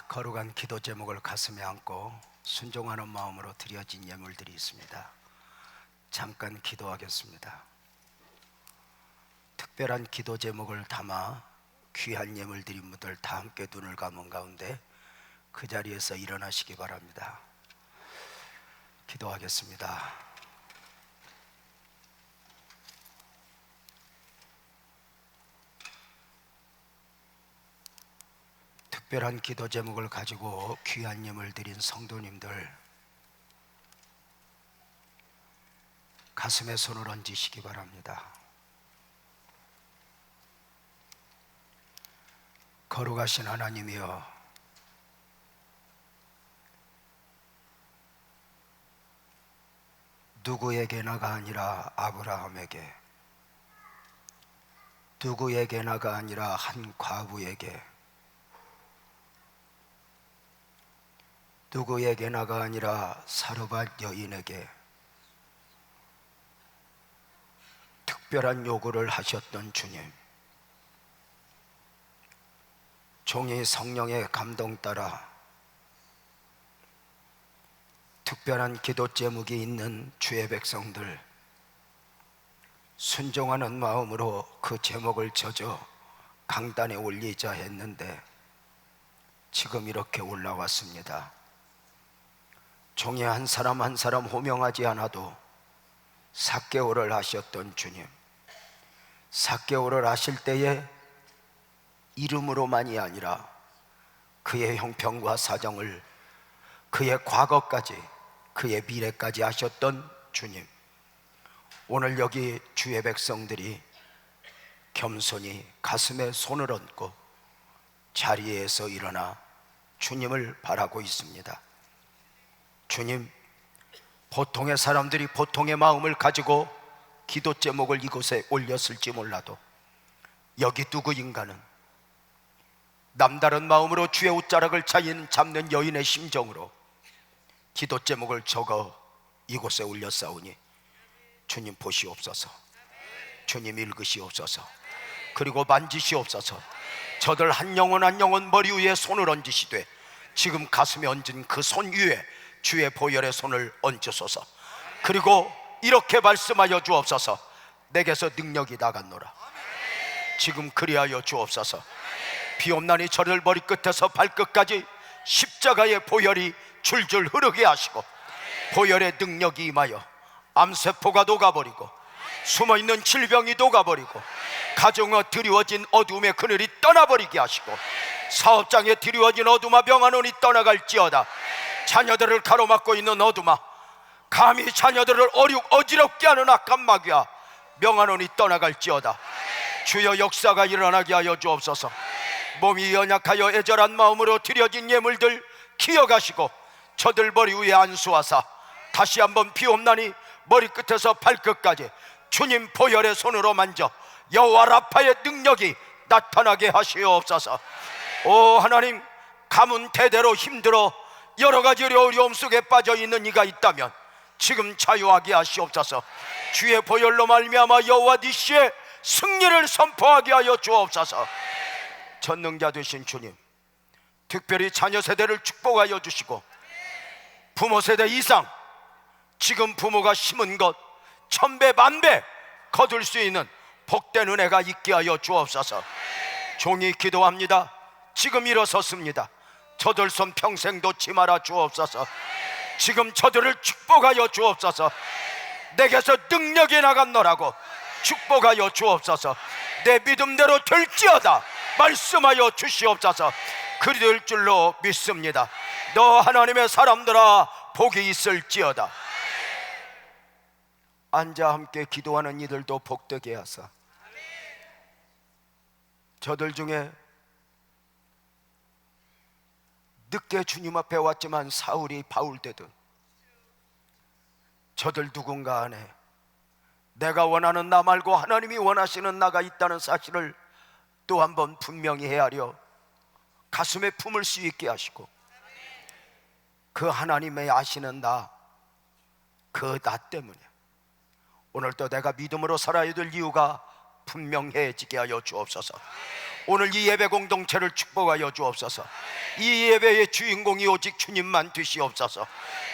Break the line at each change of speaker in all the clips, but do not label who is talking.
거룩한 기도 제목을 가슴에 안고 순종하는 마음으로 드려진 예물들이 있습니다. 잠깐 기도하겠습니다. 특별한 기도 제목을 담아 귀한 예물들인 분들 다 함께 눈을 감은 가운데 그 자리에서 일어나시기 바랍니다. 기도하겠습니다. 특별한 기도 제목을 가지고 귀한 예물 드린 성도님들, 가슴에 손을 얹으시기 바랍니다. 거룩하신 하나님이여, 누구에게나가 아니라 아브라함에게, 누구에게나가 아니라 한 과부에게, 누구에게나가 아니라 사르밧 여인에게 특별한 요구를 하셨던 주님, 종이 성령의 감동 따라 특별한 기도 제목이 있는 주의 백성들, 순종하는 마음으로 그 제목을 져줘 강단에 올리자 했는데 지금 이렇게 올라왔습니다. 종이 한 사람 한 사람 호명하지 않아도 삭개오를 하셨던 주님, 삭개오를 하실 때에 이름으로만이 아니라 그의 형편과 사정을, 그의 과거까지, 그의 미래까지 하셨던 주님, 오늘 여기 주의 백성들이 겸손히 가슴에 손을 얹고 자리에서 일어나 주님을 바라고 있습니다. 주님, 보통의 사람들이 보통의 마음을 가지고 기도 제목을 이곳에 올렸을지 몰라도 여기 누구인가는 남다른 마음으로 주의 옷자락을 잡는 여인의 심정으로 기도 제목을 적어 이곳에 올렸사오니 주님 보시옵소서, 주님 읽으시옵소서, 그리고 만지시옵소서. 저들 한 영혼 한 영혼 머리 위에 손을 얹으시되 지금 가슴에 얹은 그 손 위에 주의 보혈의 손을 얹으소서. 그리고 이렇게 말씀하여 주옵소서. 내게서 능력이 나갔노라. 지금 그리하여 주옵소서. 비옵나니 저를 머리끝에서 발끝까지 십자가의 보혈이 줄줄 흐르게 하시고 보혈의 능력이 임하여 암세포가 녹아버리고 숨어있는 질병이 녹아버리고 가정에 드리워진 어둠의 그늘이 떠나버리게 하시고 사업장에 드리워진 어둠아 명하노니 떠나갈지어다. 자녀들을 가로막고 있는 어둠아, 감히 자녀들을 어지럽게 하는 악한 마귀야, 명하노니 떠나갈지어다. 주여 역사가 일어나게 하여 주옵소서. 몸이 연약하여 애절한 마음으로 드려진 예물들 기억하시고 저들 머리 위에 안수하사 다시 한번 비옵나니 머리끝에서 발끝까지 주님 보혈의 손으로 만져 여호와 라파의 능력이 나타나게 하시옵소서. 오 하나님, 가문 대대로 힘들어 여러 가지 어려움 속에 빠져 있는 이가 있다면 지금 자유하게 하시옵소서. 주의 보혈로 말미암아 여호와 니시의 승리를 선포하게 하여 주옵소서. 전능자 되신 주님, 특별히 자녀 세대를 축복하여 주시고 부모 세대 이상 지금 부모가 심은 것 1000배 만배 거둘 수 있는 복된 은혜가 있게 하여 주옵소서. 종이 기도합니다. 지금 일어섰습니다. 저들 손 평생 놓지 말아 주옵소서. 지금 저들을 축복하여 주옵소서. 내게서 능력이 나갔노라고 축복하여 주옵소서. 내 믿음대로 될지어다 말씀하여 주시옵소서. 그리 될 줄로 믿습니다. 너 하나님의 사람들아 복이 있을지어다. 앉아 함께 기도하는 이들도 복되게 하사 저들 중에 늦게 주님 앞에 왔지만 사울이 바울 되듯 저들 누군가 안에 내가 원하는 나 말고 하나님이 원하시는 나가 있다는 사실을 또 한 번 분명히 헤아려 가슴에 품을 수 있게 하시고 그 하나님의 아시는 나, 그 나 때문에 오늘도 내가 믿음으로 살아야 될 이유가 분명해지게 하여 주옵소서. 오늘 이 예배 공동체를 축복하여 주옵소서. 이 예배의 주인공이 오직 주님만 되시옵소서.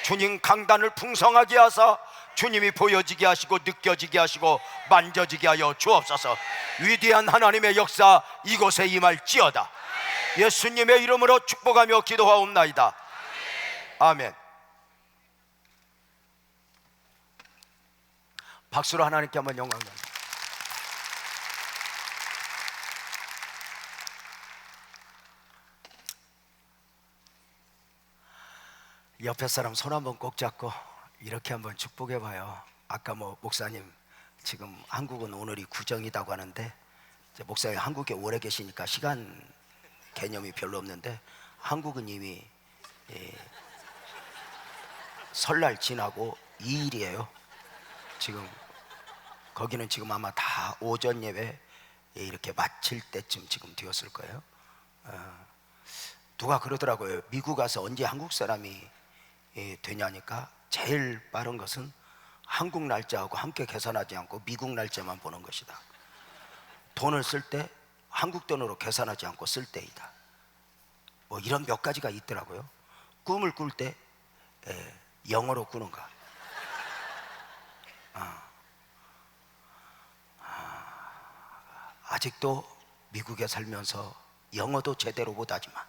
주님 강단을 풍성하게 하사 주님이 보여지게 하시고 느껴지게 하시고 만져지게 하여 주옵소서. 위대한 하나님의 역사 이곳에 임할지어다. 예수님의 이름으로 축복하며 기도하옵나이다. 아멘. 박수로 하나님께 한번 영광 드립니다. 옆에 사람 손 한번 꼭 잡고 이렇게 한번 축복해 봐요. 아까 목사님 지금 한국은 오늘이 구정이라고 하는데, 목사님 한국에 오래 계시니까 시간 개념이 별로 없는데, 한국은 이미 설날 지나고 2일이에요 지금. 거기는 지금 아마 다 오전 예배 이렇게 마칠 때쯤 지금 되었을 거예요. 누가 그러더라고요. 미국 가서 언제 한국 사람이 되냐니까 제일 빠른 것은 한국 날짜하고 함께 계산하지 않고 미국 날짜만 보는 것이다. 돈을 쓸 때 한국 돈으로 계산하지 않고 쓸 때이다. 뭐 이런 몇 가지가 있더라고요. 꿈을 꿀 때 영어로 꾸는가. 아직도 미국에 살면서 영어도 제대로 못하지만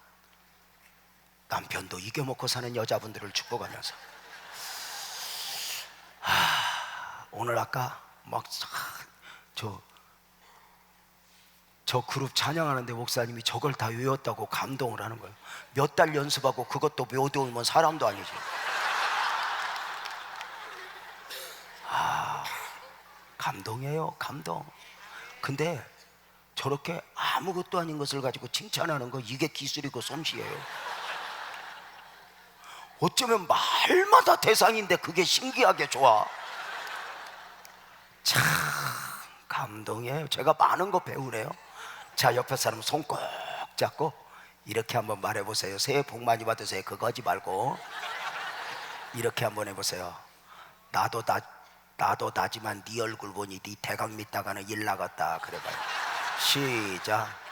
남편도 이겨먹고 사는 여자분들을 축복하면서, 오늘 아까 막 저 그룹 찬양하는데 목사님이 저걸 다 외웠다고 감동을 하는 거예요. 몇 달 연습하고 그것도 못 외우면 사람도 아니지. 감동이에요, 감동. 근데 저렇게 아무것도 아닌 것을 가지고 칭찬하는 거, 이게 기술이고 솜씨예요. 어쩌면 말마다 대상인데 그게 신기하게 좋아. 참 감동이에요. 제가 많은 거 배우네요. 자, 옆에 사람 손 꼭 잡고 이렇게 한번 말해보세요. 새해 복 많이 받으세요. 그거 하지 말고 이렇게 한번 해보세요. 나도 나지만 네 얼굴 보니 네 대강 믿다가는 일 나갔다. 그래봐요. 시작.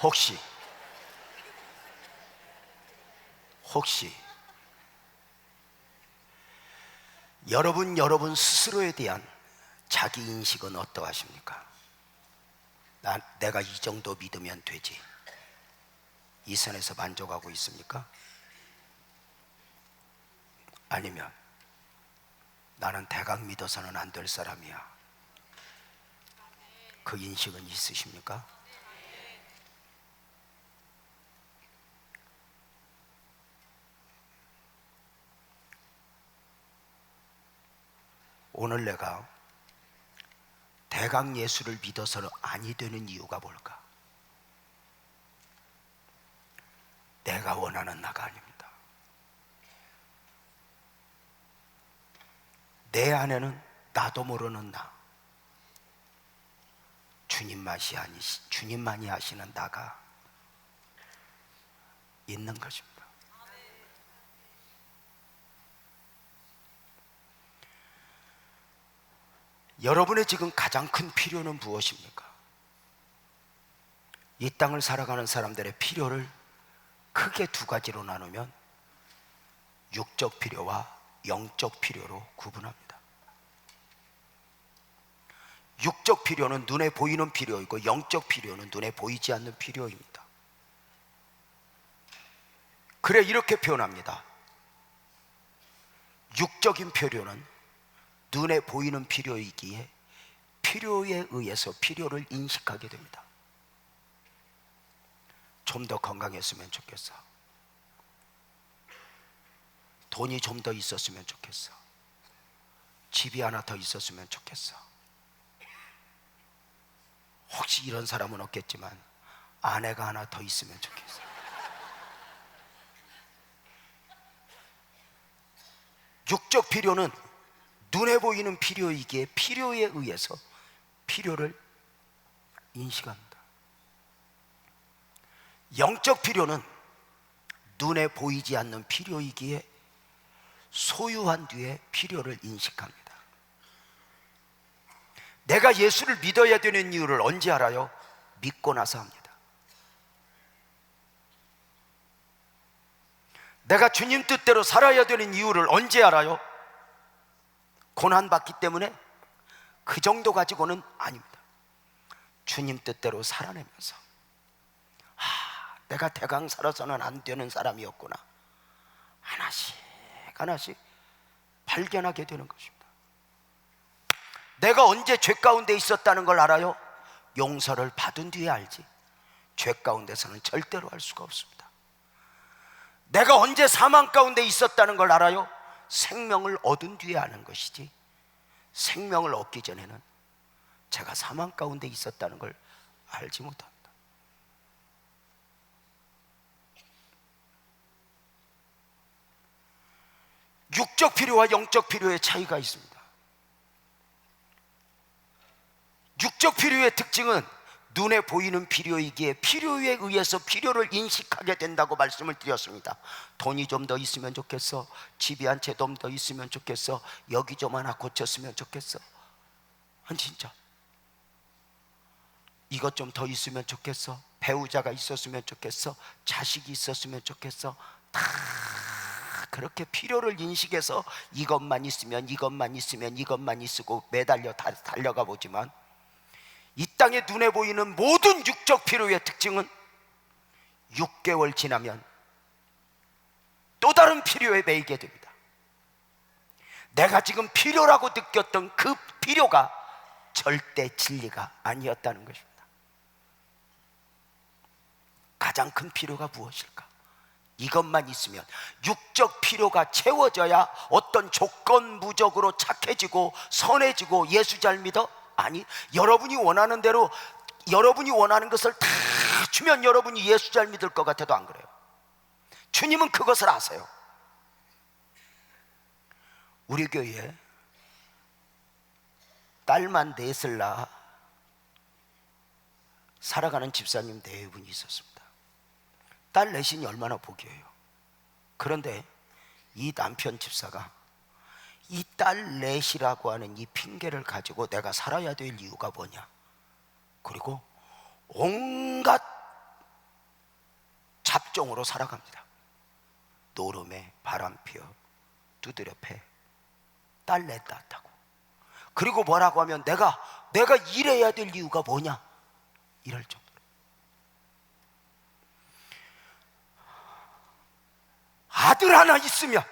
혹시 여러분 스스로에 대한 자기 인식은 어떠하십니까? 내가 이 정도 믿으면 되지, 이 선에서 만족하고 있습니까? 아니면 나는 대강 믿어서는 안 될 사람이야, 그 인식은 있으십니까? 오늘 내가 대강 예수를 믿어서는 아니 되는 이유가 뭘까? 내가 원하는 나가 아닙니다. 내 안에는 나도 모르는 나, 주님만이 하시는 나가 있는 것입니다. 여러분의 지금 가장 큰 필요는 무엇입니까? 이 땅을 살아가는 사람들의 필요를 크게 두 가지로 나누면 육적 필요와 영적 필요로 구분합니다. 육적 필요는 눈에 보이는 필요이고 영적 필요는 눈에 보이지 않는 필요입니다. 그래 이렇게 표현합니다. 육적인 필요는 눈에 보이는 필요이기에 필요에 의해서 필요를 인식하게 됩니다. 좀 더 건강했으면 좋겠어. 돈이 좀 더 있었으면 좋겠어. 집이 하나 더 있었으면 좋겠어. 혹시 이런 사람은 없겠지만 아내가 하나 더 있으면 좋겠어. 육적 필요는 눈에 보이는 필요이기에 필요에 의해서 필요를 인식합니다. 영적 필요는 눈에 보이지 않는 필요이기에 소유한 뒤에 필요를 인식합니다. 내가 예수를 믿어야 되는 이유를 언제 알아요? 믿고 나서 합니다. 내가 주님 뜻대로 살아야 되는 이유를 언제 알아요? 고난받기 때문에? 그 정도 가지고는 아닙니다. 주님 뜻대로 살아내면서 내가 대강 살아서는 안 되는 사람이었구나, 하나씩 하나씩 발견하게 되는 것입니다. 내가 언제 죄 가운데 있었다는 걸 알아요? 용서를 받은 뒤에 알지, 죄 가운데서는 절대로 알 수가 없습니다. 내가 언제 사망 가운데 있었다는 걸 알아요? 생명을 얻은 뒤에 아는 것이지, 생명을 얻기 전에는 제가 사망 가운데 있었다는 걸 알지 못합니다. 육적 필요와 영적 필요의 차이가 있습니다. 육적 필요의 특징은 눈에 보이는 필요이기에 필요에 의해서 필요를 인식하게 된다고 말씀을 드렸습니다. 돈이 좀 더 있으면 좋겠어, 집이 한 채 좀 더 있으면 좋겠어, 여기 좀 하나 고쳤으면 좋겠어, 진짜 이것 좀 더 있으면 좋겠어, 배우자가 있었으면 좋겠어, 자식이 있었으면 좋겠어. 다 그렇게 필요를 인식해서 이것만 있으면 이것만 있으면 이것만 있고 매달려 달려가 보지만, 이 땅에 눈에 보이는 모든 육적 필요의 특징은 6개월 지나면 또 다른 필요에 매이게 됩니다. 내가 지금 필요라고 느꼈던 그 필요가 절대 진리가 아니었다는 것입니다. 가장 큰 필요가 무엇일까? 이것만 있으면, 육적 필요가 채워져야 어떤 조건부적으로 착해지고 선해지고 예수 잘 믿어? 아니, 여러분이 원하는 대로 여러분이 원하는 것을 다 주면 여러분이 예수 잘 믿을 것 같아도 안 그래요. 주님은 그것을 아세요. 우리 교회에 딸만 넷을 낳아 살아가는 집사님 4분이 있었습니다. 딸 넷이니 얼마나 복이에요. 그런데 이 남편 집사가 이 딸 넷이라고 하는 이 핑계를 가지고 내가 살아야 될 이유가 뭐냐, 그리고 온갖 잡종으로 살아갑니다. 노름에 바람피어 두드려 패, 딸 넷 낳았다고. 그리고 뭐라고 하면 내가 일해야 될 이유가 뭐냐, 이럴 정도로. 아들 하나 있으면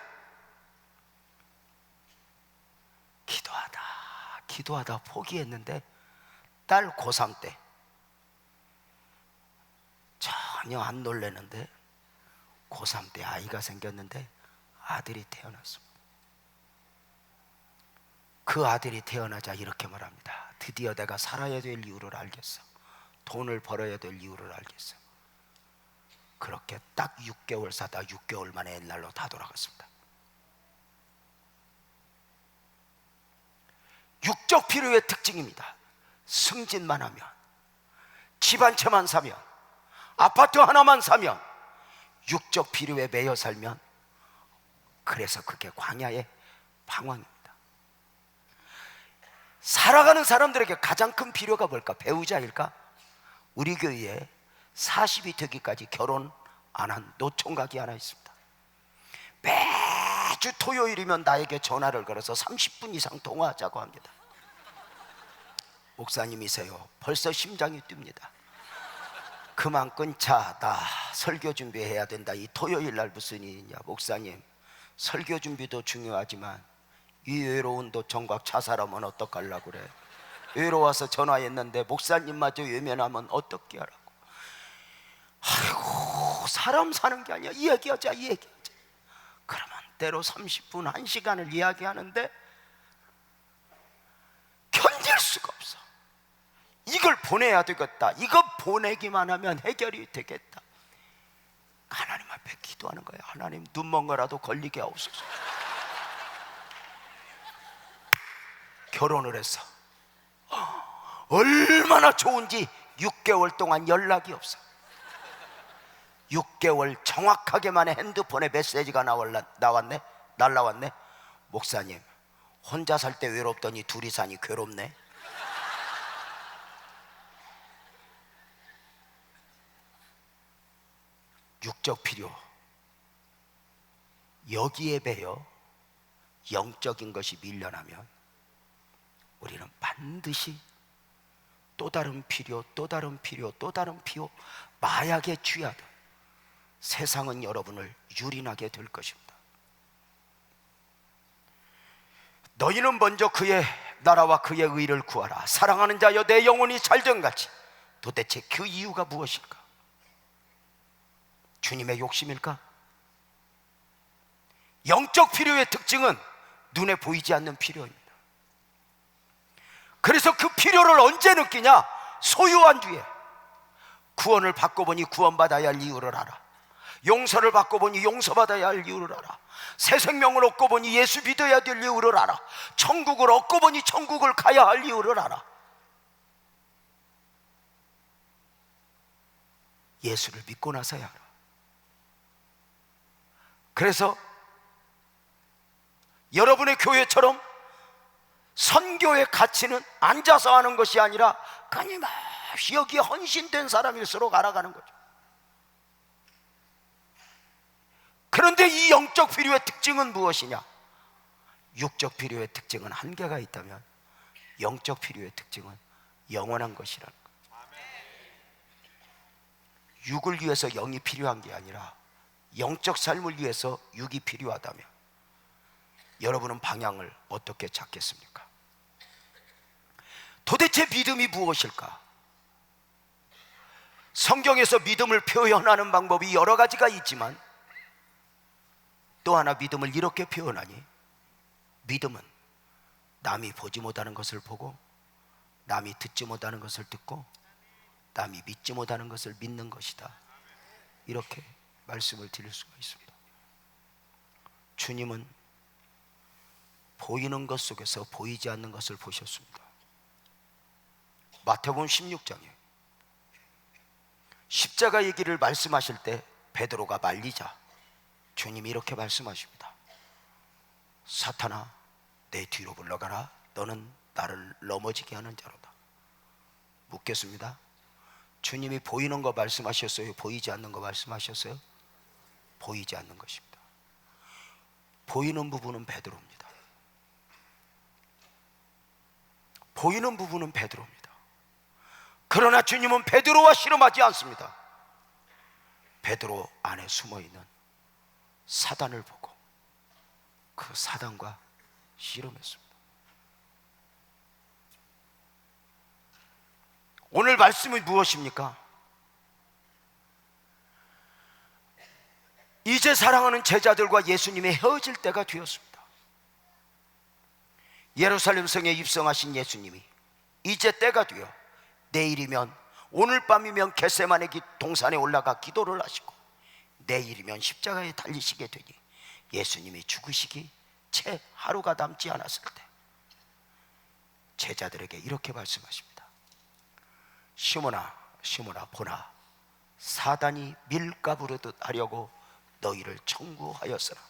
기도하다 포기했는데, 딸 고3 때 전혀 안 놀래는데 고3 때 아이가 생겼는데 아들이 태어났습니다. 그 아들이 태어나자 이렇게 말합니다. 드디어 내가 살아야 될 이유를 알겠어, 돈을 벌어야 될 이유를 알겠어. 그렇게 딱 6개월 사다 6개월 만에 옛날로 다 돌아갔습니다. 육적 필요의 특징입니다. 승진만 하면, 집 한 채만 사면, 아파트 하나만 사면, 육적 필요에 매여 살면, 그래서 그게 광야의 방황입니다. 살아가는 사람들에게 가장 큰 필요가 뭘까? 배우자일까? 우리 교회에 40이 되기까지 결혼 안 한 노총각이 하나 있습니다. 매주 토요일이면 나에게 전화를 걸어서 30분 이상 통화하자고 합니다. 목사님이세요? 벌써 심장이 뜁니다. 그만 끊자, 나 설교 준비해야 된다. 이 토요일 날 무슨 일이냐. 목사님, 설교 준비도 중요하지만 이 외로운 노총각 자살하면 어떡하려고 그래. 외로워서 전화했는데 목사님마저 외면하면 어떻게 하라고. 아이고, 사람 사는 게 아니야. 이야기하자. 그러면 때로 30분 1시간을 이야기하는데 견딜 수가 없어. 이걸 보내야 되겠다. 이거 보내기만 하면 해결이 되겠다. 하나님 앞에 기도하는 거예요. 하나님, 눈먼 거라도 걸리게 하옵소서. 결혼을 해서 얼마나 좋은지 6개월 동안 연락이 없어. 6개월 정확하게 만에 핸드폰에 메시지가 나왔네. 날라왔네. 목사님, 혼자 살 때 외롭더니 둘이 사니 괴롭네. 육적 필요, 여기에 배어 영적인 것이 밀려나면 우리는 반드시 또 다른 필요, 또 다른 필요, 또 다른 필요, 마약에 취하듯 세상은 여러분을 유린하게 될 것입니다. 너희는 먼저 그의 나라와 그의 의를 구하라. 사랑하는 자여, 내 영혼이 잘정같이. 도대체 그 이유가 무엇일까? 주님의 욕심일까? 영적 필요의 특징은 눈에 보이지 않는 필요입니다. 그래서 그 필요를 언제 느끼냐? 소유한 뒤에. 구원을 받고 보니 구원받아야 할 이유를 알아. 용서를 받고 보니 용서받아야 할 이유를 알아. 새 생명을 얻고 보니 예수 믿어야 될 이유를 알아. 천국을 얻고 보니 천국을 가야 할 이유를 알아. 예수를 믿고 나서야 알아. 그래서 여러분의 교회처럼 선교의 가치는 앉아서 하는 것이 아니라 끊임없이 여기에 헌신된 사람일수록 알아가는 거죠. 그런데 이 영적 필요의 특징은 무엇이냐? 육적 필요의 특징은 한계가 있다면 영적 필요의 특징은 영원한 것이라는 거예요. 육을 위해서 영이 필요한 게 아니라 영적 삶을 위해서 육이 필요하다면 여러분은 방향을 어떻게 찾겠습니까? 도대체 믿음이 무엇일까? 성경에서 믿음을 표현하는 방법이 여러 가지가 있지만 또 하나 믿음을 이렇게 표현하니, 믿음은 남이 보지 못하는 것을 보고, 남이 듣지 못하는 것을 듣고, 남이 믿지 못하는 것을 믿는 것이다. 이렇게 말씀을 드릴 수가 있습니다. 주님은 보이는 것 속에서 보이지 않는 것을 보셨습니다. 마태복음 16장에 십자가 얘기를 말씀하실 때 베드로가 말리자 주님이 이렇게 말씀하십니다. 사탄아, 내 뒤로 물러가라. 너는 나를 넘어지게 하는 자로다. 묻겠습니다. 주님이 보이는 거 말씀하셨어요? 보이지 않는 거 말씀하셨어요? 보이지 않는 것입니다. 보이는 부분은 베드로입니다. 보이는 부분은 베드로입니다. 그러나 주님은 베드로와 씨름하지 않습니다. 베드로 안에 숨어있는 사단을 보고 그 사단과 씨름했습니다. 오늘 말씀이 무엇입니까? 이제 사랑하는 제자들과 예수님이 헤어질 때가 되었습니다. 예루살렘 성에 입성하신 예수님이 이제 때가 되어 내일이면, 오늘 밤이면 겟세마네 동산에 올라가 기도를 하시고 내일이면 십자가에 달리시게 되니 예수님이 죽으시기 채 하루가 남지 않았을 때 제자들에게 이렇게 말씀하십니다. 시몬아, 시몬아, 보라, 사단이 밀가부르듯 하려고 너희를 청구하였으나.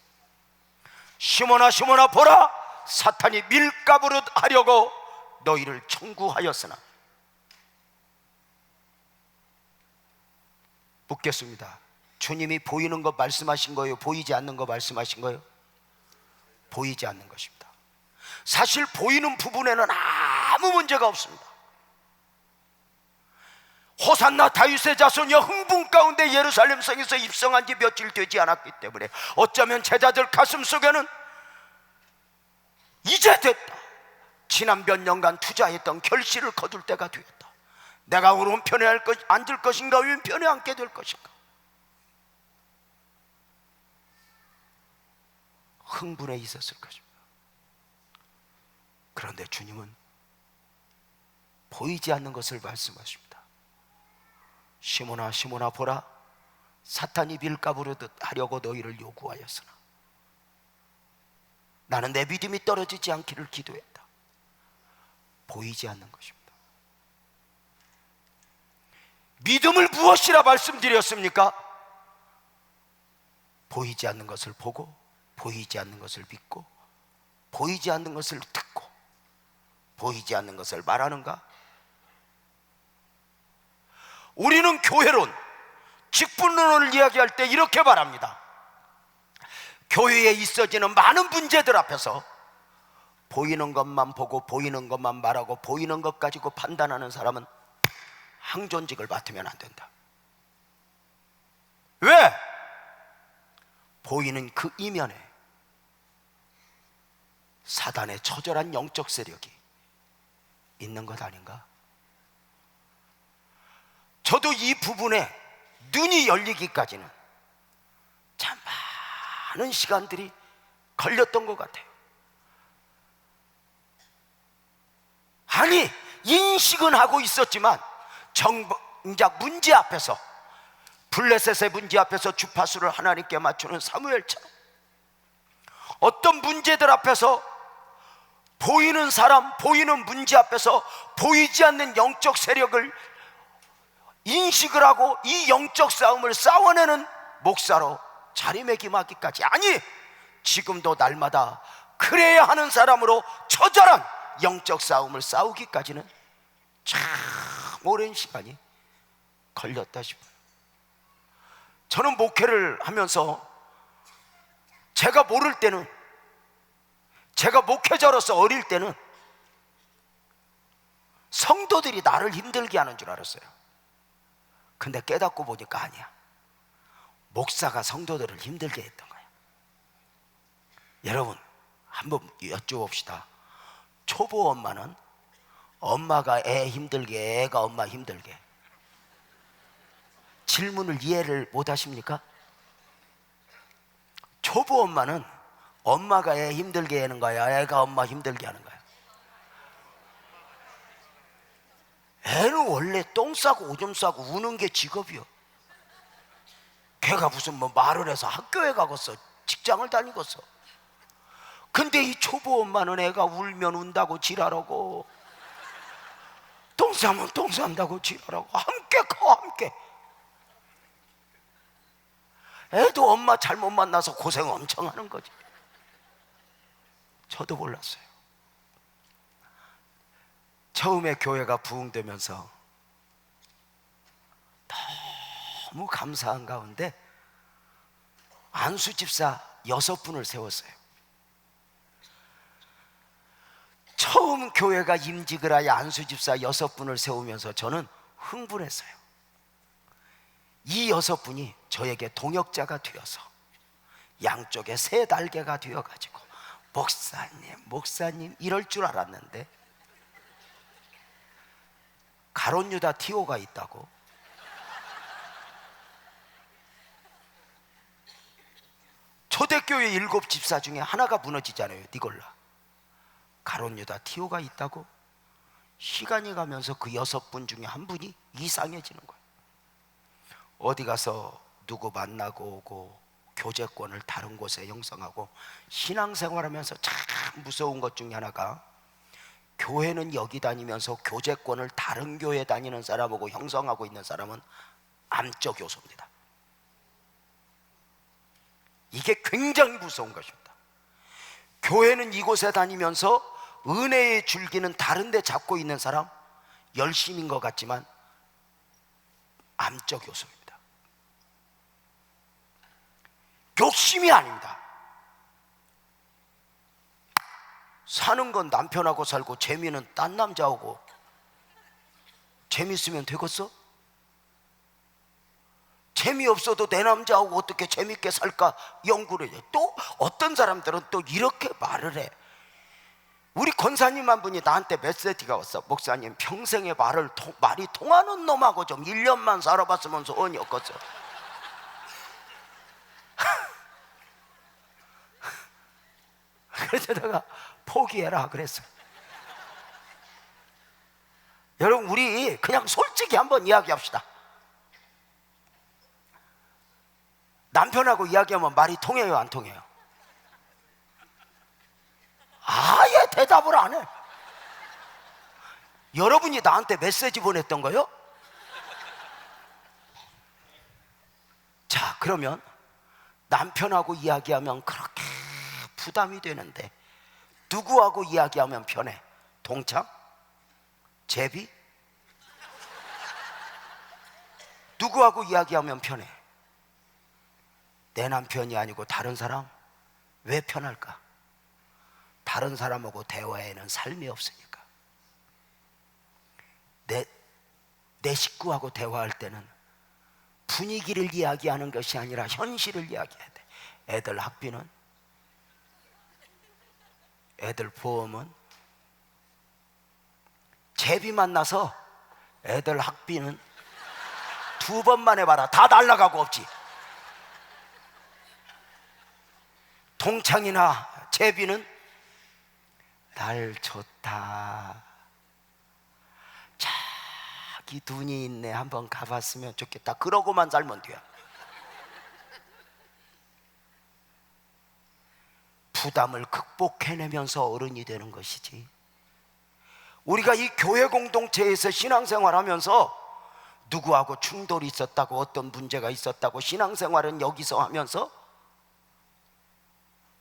시몬아, 시몬아, 보라, 사탄이 밀가부르듯 하려고 너희를 청구하였으나. 묻겠습니다. 주님이 보이는 것 말씀하신 거예요? 보이지 않는 거 말씀하신 거예요? 보이지 않는 것입니다. 사실 보이는 부분에는 아무 문제가 없습니다. 호산나 다윗의 자손이여, 흥분 가운데 예루살렘 성에서 입성한 지 며칠 되지 않았기 때문에 어쩌면 제자들 가슴 속에는 이제 됐다, 지난 몇 년간 투자했던 결실을 거둘 때가 되었다. 내가 오른편에 앉을 것인가 왼편에 앉게 될 것인가. 흥분해 있었을 것입니다. 그런데 주님은 보이지 않는 것을 말씀하십니다. 시몬아, 시몬아, 보라, 사탄이 밀가부르듯 하려고 너희를 요구하였으나 나는 내 믿음이 떨어지지 않기를 기도했다. 보이지 않는 것입니다. 믿음을 무엇이라 말씀드렸습니까? 보이지 않는 것을 보고 보이지 않는 것을 믿고 보이지 않는 것을 듣고 보이지 않는 것을 말하는가? 우리는 교회론, 직분론을 이야기할 때 이렇게 말합니다. 교회에 있어지는 많은 문제들 앞에서 보이는 것만 보고 보이는 것만 말하고 보이는 것 가지고 판단하는 사람은 항존직을 맡으면 안 된다. 왜? 보이는 그 이면에 사단의 처절한 영적 세력이 있는 것 아닌가? 저도 이 부분에 눈이 열리기까지는 참 많은 시간들이 걸렸던 것 같아요. 아니, 인식은 하고 있었지만 정작 문제 앞에서, 블레셋의 문제 앞에서 주파수를 하나님께 맞추는 사무엘처럼 어떤 문제들 앞에서 보이는 사람, 보이는 문제 앞에서 보이지 않는 영적 세력을 인식을 하고 이 영적 싸움을 싸워내는 목사로 자리매김하기까지, 아니 지금도 날마다 그래야 하는 사람으로 처절한 영적 싸움을 싸우기까지는 참 오랜 시간이 걸렸다 싶어요. 저는 목회를 하면서 제가 모를 때는, 제가 목회자로서 어릴 때는 성도들이 나를 힘들게 하는 줄 알았어요. 근데 깨닫고 보니까 아니야. 목사가 성도들을 힘들게 했던 거야. 여러분, 한번 여쭤봅시다. 초보 엄마는 엄마가 애 힘들게, 애가 엄마 힘들게, 질문을 이해를 못 하십니까? 초보 엄마는 엄마가 애 힘들게 하는 거야, 애가 엄마 힘들게 하는 거야? 애는 원래 똥 싸고 오줌 싸고 우는 게 직업이요. 걔가 무슨 뭐 말을 해서 학교에 가겠어, 직장을 다니겠어. 근데 이 초보 엄마는 애가 울면 운다고 지랄하고 똥 싸면 똥 싼다고 지랄하고 함께 커, 함께. 애도 엄마 잘못 만나서 고생 엄청 하는 거지. 저도 몰랐어요. 처음에 교회가 부흥되면서 너무 감사한 가운데 안수 집사 6분을 세웠어요. 처음 교회가 임직을 하여 안수 집사 6분을 세우면서 저는 흥분했어요. 이 6분이 저에게 동역자가 되어서 양쪽에 새 달개가 되어가지고 목사님 이럴 줄 알았는데 가롯 유다 티오가 있다고. 초대교회 7 집사 중에 하나가 무너지잖아요. 니골라. 가롯 유다 티오가 있다고. 시간이 가면서 그 6분 중에 한 분이 이상해지는 거예요. 어디 가서 누구 만나고 오고 교제권을 다른 곳에 형성하고 신앙생활하면서 참 무서운 것 중에 하나가, 교회는 여기 다니면서 교제권을 다른 교회 다니는 사람하고 형성하고 있는 사람은 암적 요소입니다. 이게 굉장히 무서운 것입니다. 교회는 이곳에 다니면서 은혜의 줄기는 다른 데 잡고 있는 사람, 열심인 것 같지만 암적 요소입니다. 욕심이 아닙니다. 사는 건 남편하고 살고 재미는 딴 남자하고. 재밌으면 되겠어? 재미없어도 내 남자하고 어떻게 재밌게 살까 연구를 해. 또 어떤 사람들은 또 이렇게 말을 해. 우리 권사님 한 분이 나한테 메시지가 왔어. 목사님, 평생에 말이 통하는 놈하고 좀 1년만 살아봤으면 소원이 없겠어. 그래서 내가 포기해라 그랬어요. 여러분, 우리 그냥 솔직히 한번 이야기합시다. 남편하고 이야기하면 말이 통해요, 안 통해요? 아예 대답을 안 해. 여러분이 나한테 메시지 보냈던 거요? 자, 그러면 남편하고 이야기하면 그렇게 부담이 되는데 누구하고 이야기하면 편해? 동창? 제비? 누구하고 이야기하면 편해? 내 남편이 아니고 다른 사람? 왜 편할까? 다른 사람하고 대화에는 삶이 없으니까. 내 식구하고 대화할 때는 분위기를 이야기하는 것이 아니라 현실을 이야기해야 돼. 애들 학비는? 애들 보험은? 제비 만나서 애들 학비는 2번만 해봐라. 다 날라가고 없지. 동창이나 제비는 날 좋다, 자기 눈이 있네, 한번 가봤으면 좋겠다, 그러고만 살면 돼요. 부담을 극복해내면서 어른이 되는 것이지. 우리가 이 교회 공동체에서 신앙생활하면서 누구하고 충돌이 있었다고, 어떤 문제가 있었다고, 신앙생활은 여기서 하면서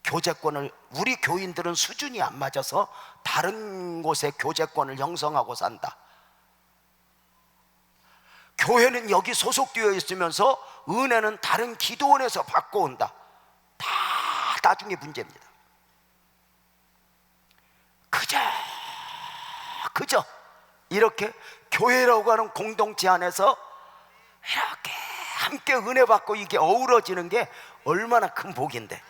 교제권을, 우리 교인들은 수준이 안 맞아서 다른 곳에 교제권을 형성하고 산다. 교회는 여기 소속되어 있으면서 은혜는 다른 기도원에서 받고 온다. 다 나중에 문제입니다. 그저 이렇게 교회라고 하는 공동체 안에서 이렇게 함께 은혜 받고 이게 어우러지는 게 얼마나 큰 복인데.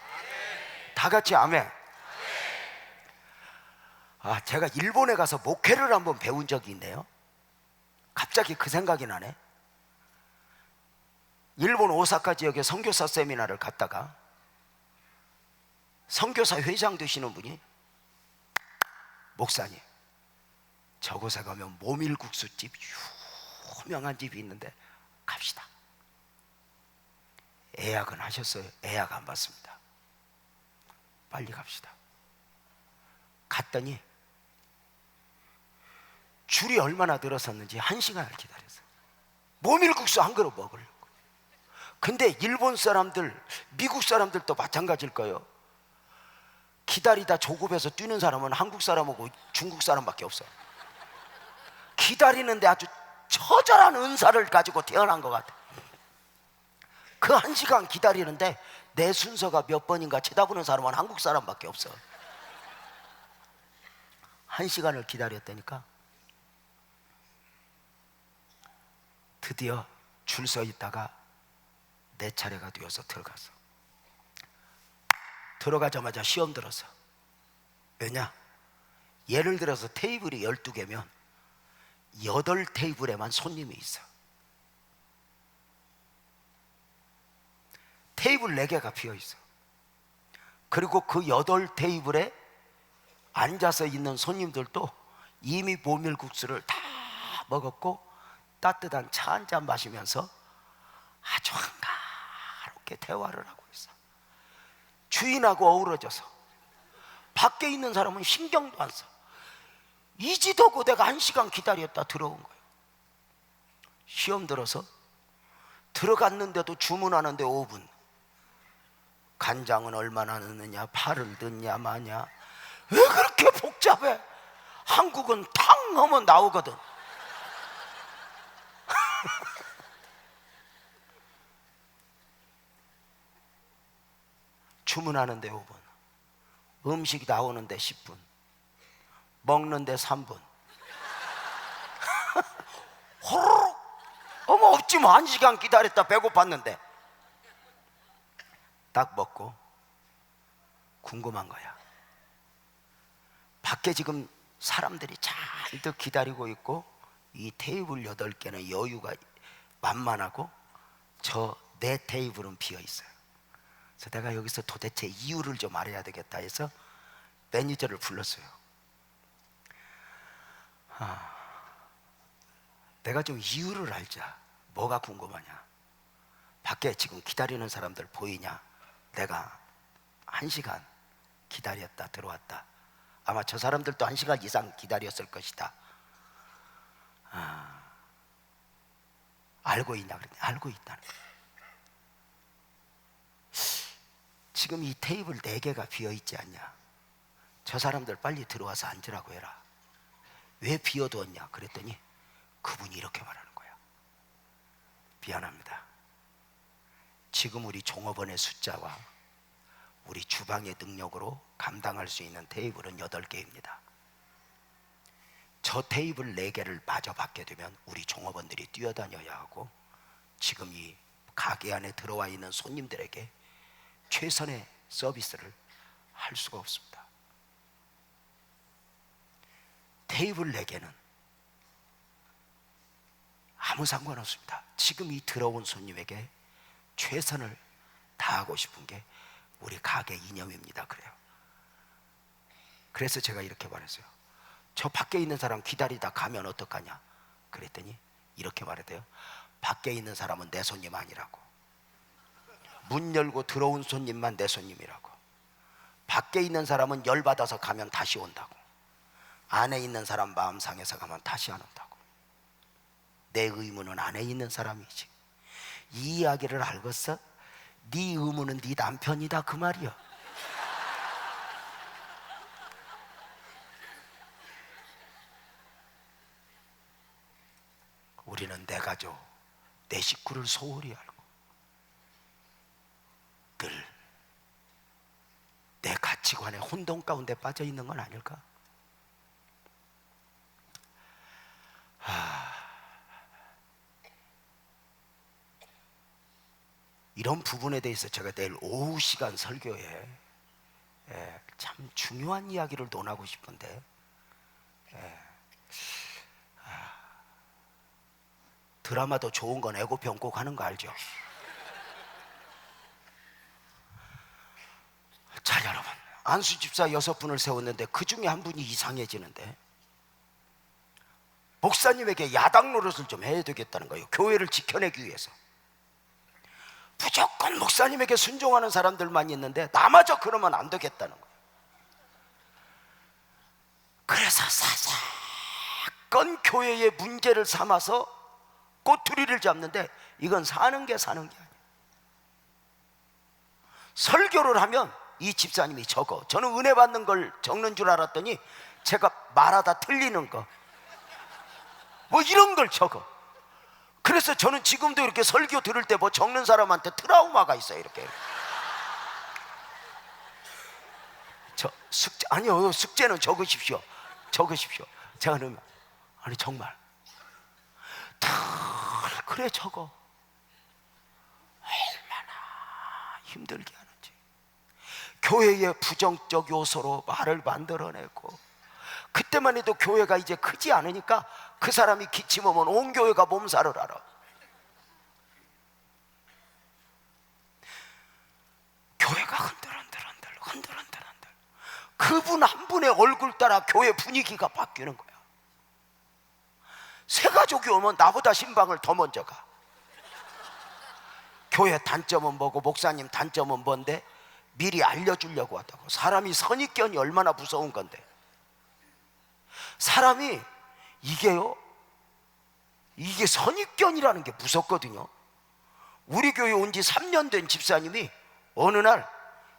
다 같이 아멘. 제가 일본에 가서 목회를 한번 배운 적이 있네요. 갑자기 그 생각이 나네. 일본 오사카 지역에 선교사 세미나를 갔다가 선교사 회장 되시는 분이, 목사님, 저곳에 가면 모밀국수집 유명한 집이 있는데 갑시다. 예약은 하셨어요? 예약 안 받습니다. 빨리 갑시다. 갔더니 줄이 얼마나 들었었는지 1시간을 기다렸어요. 모밀국수 한 그릇 먹으려고. 근데 일본 사람들, 미국 사람들도 마찬가지일 거예요. 기다리다 조급해서 뛰는 사람은 한국 사람하고 중국 사람밖에 없어요. 기다리는데 아주 처절한 은사를 가지고 태어난 것 같아. 그 1시간 기다리는데 내 순서가 몇 번인가 쳐다보는 사람은 한국 사람밖에 없어. 1시간을 기다렸다니까. 드디어 줄 서 있다가 내 차례가 되어서 들어갔어. 들어가자마자 시험 들었어. 왜냐? 예를 들어서 테이블이 12개면 8테이블에만 손님이 있어. 테이블 4개가 비어 있어. 그리고 그 8테이블에 앉아서 있는 손님들도 이미 모밀국수를 다 먹었고 따뜻한 차 한 잔 마시면서 아주 한가롭게 대화를 하고 있어. 주인하고 어우러져서. 밖에 있는 사람은 신경도 안 써. 이지도고 내가 1시간 기다렸다 들어온 거예요. 시험 들어서 들어갔는데도 주문하는데 5분. 간장은 얼마나 넣느냐, 파를 넣냐 마냐. 왜 그렇게 복잡해? 한국은 탕 하면 나오거든. 주문하는데 5분, 음식이 나오는데 10분, 먹는데 3분. 호로록. 어머, 없지 뭐. 1시간 기다렸다 배고팠는데. 딱 먹고 궁금한 거야. 밖에 지금 사람들이 잔뜩 기다리고 있고 이 테이블 8개는 여유가 만만하고 저 내 테이블은 비어 있어요. 그래서 내가 여기서 도대체 이유를 좀 알아야 되겠다 해서 매니저를 불렀어요. 내가 좀 이유를 알자. 뭐가 궁금하냐? 밖에 지금 기다리는 사람들 보이냐? 내가 1시간 기다렸다 들어왔다. 아마 저 사람들도 1시간 이상 기다렸을 것이다. 알고 있냐? 그랬더니 알고 있다는 거야. 지금 이 테이블 4개가 비어있지 않냐? 저 사람들 빨리 들어와서 앉으라고 해라. 왜 비워두었냐? 그랬더니 그분이 이렇게 말하는 거야. 미안합니다. 지금 우리 종업원의 숫자와 우리 주방의 능력으로 감당할 수 있는 테이블은 8개입니다. 저 테이블 4개를 마저 받게 되면 우리 종업원들이 뛰어다녀야 하고 지금 이 가게 안에 들어와 있는 손님들에게 최선의 서비스를 할 수가 없습니다. 테이블 4개는 아무 상관없습니다. 지금 이 들어온 손님에게 최선을 다하고 싶은 게 우리 가게 이념입니다. 그래요. 그래서 제가 이렇게 말했어요. 저 밖에 있는 사람 기다리다 가면 어떡하냐? 그랬더니 이렇게 말해대요. 밖에 있는 사람은 내 손님 아니라고. 문 열고 들어온 손님만 내 손님이라고. 밖에 있는 사람은 열받아서 가면 다시 온다고. 안에 있는 사람 마음 상해서 가면 다시 안 온다고. 내 의무는 안에 있는 사람이지. 이 이야기를 알겠어? 네 의무는 네 남편이다 그 말이야. 우리는 내 가족, 내 식구를 소홀히 알고 늘 내 가치관의 혼돈 가운데 빠져 있는 건 아닐까? 이런 부분에 대해서 제가 내일 오후 시간 설교에 참 중요한 이야기를 논하고 싶은데 드라마도 좋은 건 애고편 꼭 하는 거 알죠? 자, 여러분, 안수 집사 6분을 세웠는데 그 중에 한 분이 이상해지는데 목사님에게 야당 노릇을 좀 해야 되겠다는 거예요. 교회를 지켜내기 위해서. 무조건 목사님에게 순종하는 사람들만 있는데 나마저 그러면 안 되겠다는 거예요. 그래서 사사건 교회의 문제를 삼아서 꼬투리를 잡는데 이건 사는 게 아니에요. 설교를 하면 이 집사님이 적어. 저는 은혜 받는 걸 적는 줄 알았더니 제가 말하다 틀리는 거 뭐 이런 걸 적어. 그래서 저는 지금도 이렇게 설교 들을 때 뭐 적는 사람한테 트라우마가 있어요. 이렇게 아니요, 숙제는 적으십시오. 제가 넣으면 아니 정말 그래 적어. 얼마나 힘들게 하는지. 교회의 부정적 요소로 말을 만들어내고, 그때만 해도 교회가 이제 크지 않으니까 그 사람이 기침하면 온 교회가 몸살을 앓아. 교회가 흔들흔들 그분 한 분의 얼굴 따라 교회 분위기가 바뀌는 거야. 새 가족이 오면 나보다 신방을 더 먼저 가. 교회 단점은 뭐고 목사님 단점은 뭔데 미리 알려주려고 하다고. 사람이 선입견이 얼마나 무서운 건데. 사람이 이게 선입견이라는 게 무섭거든요. 우리 교회 온 지 3년 된 집사님이 어느 날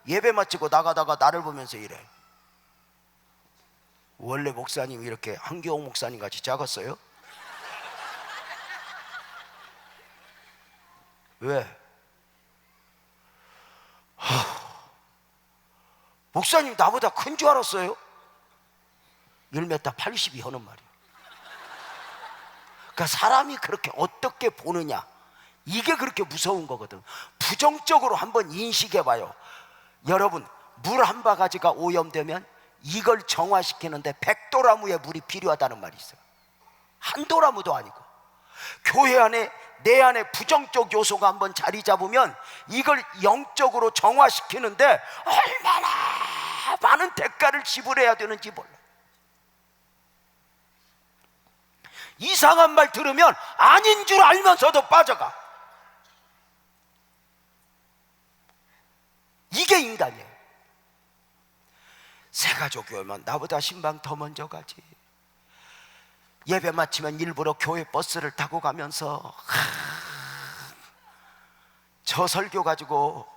예배 마치고 나가다가 나를 보면서 이래. 원래 목사님이 이렇게 한교옥 목사님 같이 작았어요? 왜? 목사님 나보다 큰 줄 알았어요? 1m 80이 하는 말이야. 그러니까 사람이 그렇게 어떻게 보느냐, 이게 그렇게 무서운 거거든. 부정적으로 한번 인식해봐요. 여러분, 물 한 바가지가 오염되면 이걸 정화시키는데 100도라무의 물이 필요하다는 말이 있어요. 한 도라무도 아니고. 교회 안에 내 안에 부정적 요소가 한번 자리 잡으면 이걸 영적으로 정화시키는데 얼마나 많은 대가를 지불해야 되는지 몰라. 이상한 말 들으면 아닌 줄 알면서도 빠져가. 이게 인간이에요. 새가족 교회면 나보다 신방 더 먼저 가지. 예배 마치면 일부러 교회 버스를 타고 가면서 저 설교 가지고